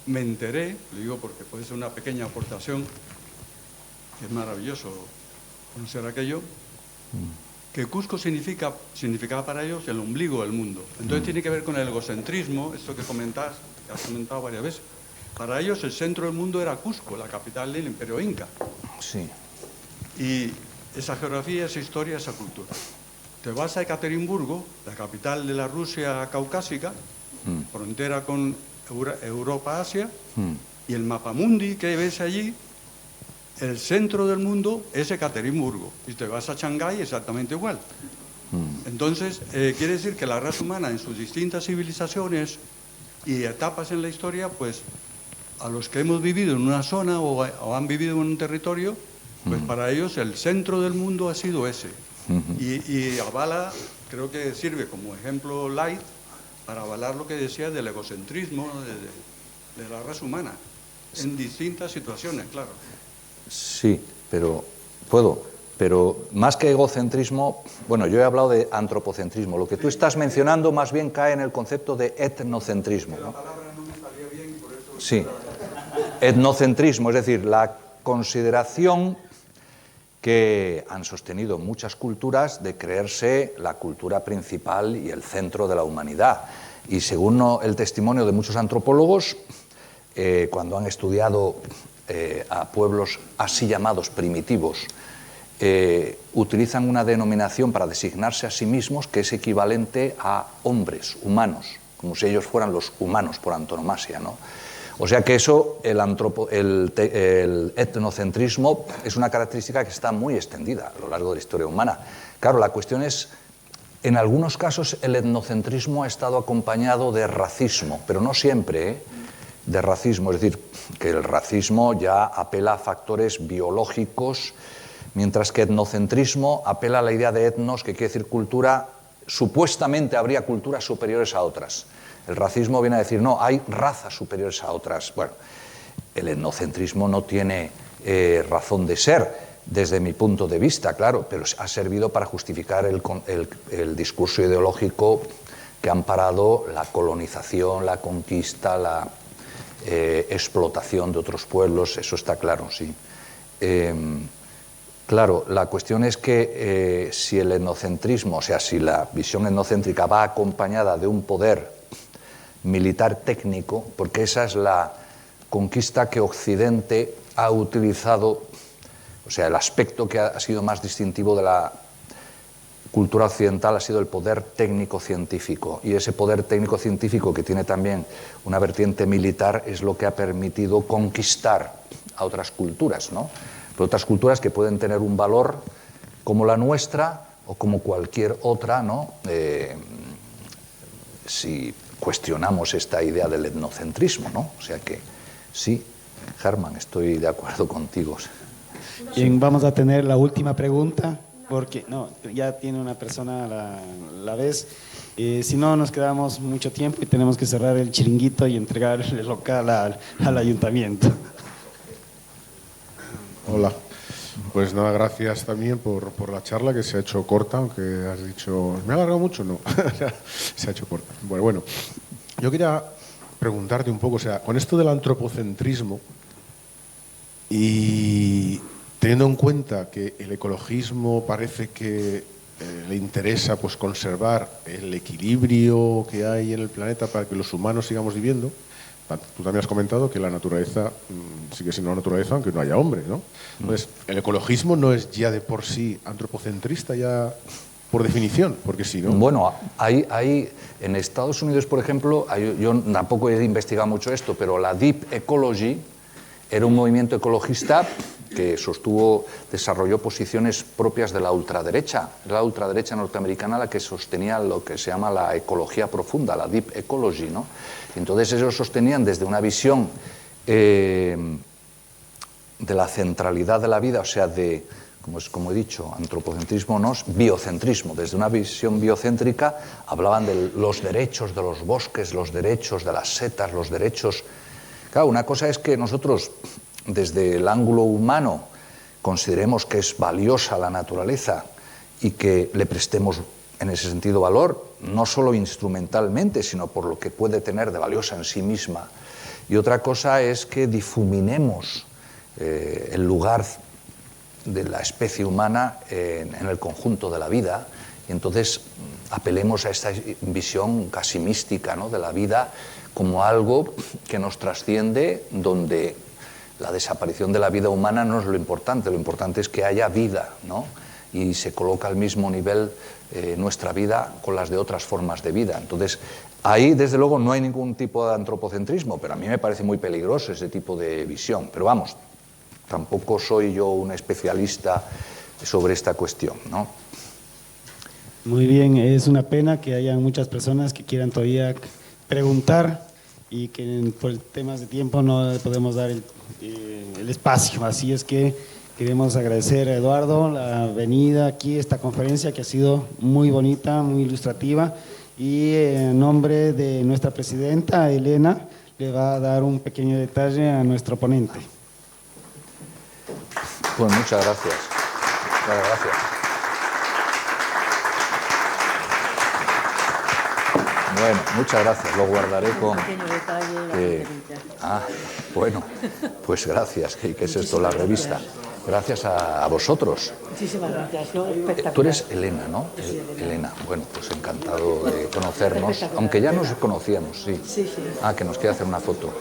me enteré, lo digo porque puede ser una pequeña aportación, es maravilloso conocer aquello, que Cusco significaba para ellos el ombligo del mundo. Entonces tiene que ver con el egocentrismo, esto que has comentado varias veces. Para ellos el centro del mundo era Cusco, la capital del Imperio Inca. Sí. Y esa geografía, esa historia, esa cultura. Te vas a Ekaterimburgo, la capital de la Rusia caucásica, frontera con Europa-Asia, y el mapamundi que ves allí, el centro del mundo es Ekaterimburgo. Y te vas a Shanghái exactamente igual. Entonces, quiere decir que la raza humana en sus distintas civilizaciones y etapas en la historia, pues a los que hemos vivido en una zona o han vivido en un territorio, pues para ellos el centro del mundo ha sido ese. Y avala, creo que sirve como ejemplo light para avalar lo que decía del egocentrismo de la raza humana, en distintas situaciones, claro. Sí, pero más que egocentrismo, bueno, yo he hablado de antropocentrismo. Lo que tú estás mencionando más bien cae en el concepto de etnocentrismo, ¿no? La palabra no me salía bien y por eso... Sí, etnocentrismo, es decir, la consideración que han sostenido muchas culturas de creerse la cultura principal y el centro de la humanidad. Y según el testimonio de muchos antropólogos, cuando han estudiado a pueblos así llamados primitivos utilizan una denominación para designarse a sí mismos que es equivalente a hombres, humanos, como si ellos fueran los humanos por antonomasia, ¿no? O sea que eso, el etnocentrismo, es una característica que está muy extendida a lo largo de la historia humana. Claro, la cuestión es, en algunos casos el etnocentrismo ha estado acompañado de racismo, pero no siempre, ¿eh? De racismo, es decir, que el racismo ya apela a factores biológicos, mientras que etnocentrismo apela a la idea de etnos, que quiere decir cultura, supuestamente habría culturas superiores a otras. El racismo viene a decir, no, hay razas superiores a otras. Bueno, el etnocentrismo no tiene razón de ser, desde mi punto de vista, claro, pero ha servido para justificar el discurso ideológico que ha amparado la colonización, la conquista, la explotación de otros pueblos, eso está claro, sí. Claro, la cuestión es que si el etnocentrismo, o sea, si la visión etnocéntrica va acompañada de un poder militar técnico, porque esa es la conquista que Occidente ha utilizado, o sea, el aspecto que ha sido más distintivo de la cultura occidental ha sido el poder técnico-científico, y ese poder técnico-científico, que tiene también una vertiente militar, es lo que ha permitido conquistar a otras culturas, ¿no? Pero otras culturas que pueden tener un valor como la nuestra o como cualquier otra, ¿no? Si cuestionamos esta idea del etnocentrismo, ¿no? O sea que sí, Germán, estoy de acuerdo contigo. Bien, vamos a tener la última pregunta, porque no, ya tiene una persona a la vez. Si no, nos quedamos mucho tiempo y tenemos que cerrar el chiringuito y entregar el local al ayuntamiento. Hola, pues nada, gracias también por la charla, que se ha hecho corta, aunque has dicho, ¿me ha alargado mucho? No, se ha hecho corta. Bueno, yo quería preguntarte un poco, o sea, con esto del antropocentrismo y teniendo en cuenta que el ecologismo parece que le interesa pues conservar el equilibrio que hay en el planeta para que los humanos sigamos viviendo. Tú también has comentado que la naturaleza sigue siendo la naturaleza aunque no haya hombre, ¿no? Entonces, el ecologismo no es ya de por sí antropocentrista, ya por definición, porque si no... Bueno, hay en Estados Unidos, por ejemplo, yo tampoco he investigado mucho esto, pero la Deep Ecology era un movimiento ecologista que desarrolló posiciones propias de la ultraderecha. Era la ultraderecha norteamericana la que sostenía lo que se llama la ecología profunda, la Deep Ecology, ¿no? Entonces ellos sostenían desde una visión de la centralidad de la vida, o sea, como he dicho, antropocentrismo, no, biocentrismo. Desde una visión biocéntrica hablaban de los derechos de los bosques, los derechos de las setas, los derechos... Claro, una cosa es que nosotros, desde el ángulo humano, consideremos que es valiosa la naturaleza y que le prestemos en ese sentido valor, no solo instrumentalmente, sino por lo que puede tener de valiosa en sí misma. Y otra cosa es que difuminemos el lugar de la especie humana en el conjunto de la vida, y entonces apelemos a esta visión casi mística, ¿no?, de la vida como algo que nos trasciende, donde la desaparición de la vida humana no es lo importante es que haya vida, ¿no? Y se coloca al mismo nivel nuestra vida con las de otras formas de vida. Entonces, ahí desde luego no hay ningún tipo de antropocentrismo, pero a mí me parece muy peligroso ese tipo de visión. Pero vamos, tampoco soy yo un especialista sobre esta cuestión, ¿no? Muy bien, es una pena que haya muchas personas que quieran todavía preguntar y que por temas de tiempo no podemos dar el espacio. Así es que queremos agradecer a Eduardo la venida aquí, esta conferencia que ha sido muy bonita, muy ilustrativa, y en nombre de nuestra presidenta, Elena, le va a dar un pequeño detalle a nuestro ponente. Pues muchas gracias. Muchas gracias. Bueno, muchas gracias, lo guardaré con... Un pequeño detalle. Bueno, pues gracias. ¿Qué es esto, la revista? Gracias a vosotros. Muchísimas gracias. Espectacular. Tú eres Elena, ¿no? Sí, Elena. Bueno, pues encantado de conocernos, aunque ya nos conocíamos, sí. Sí. Que nos quiere hacer una foto.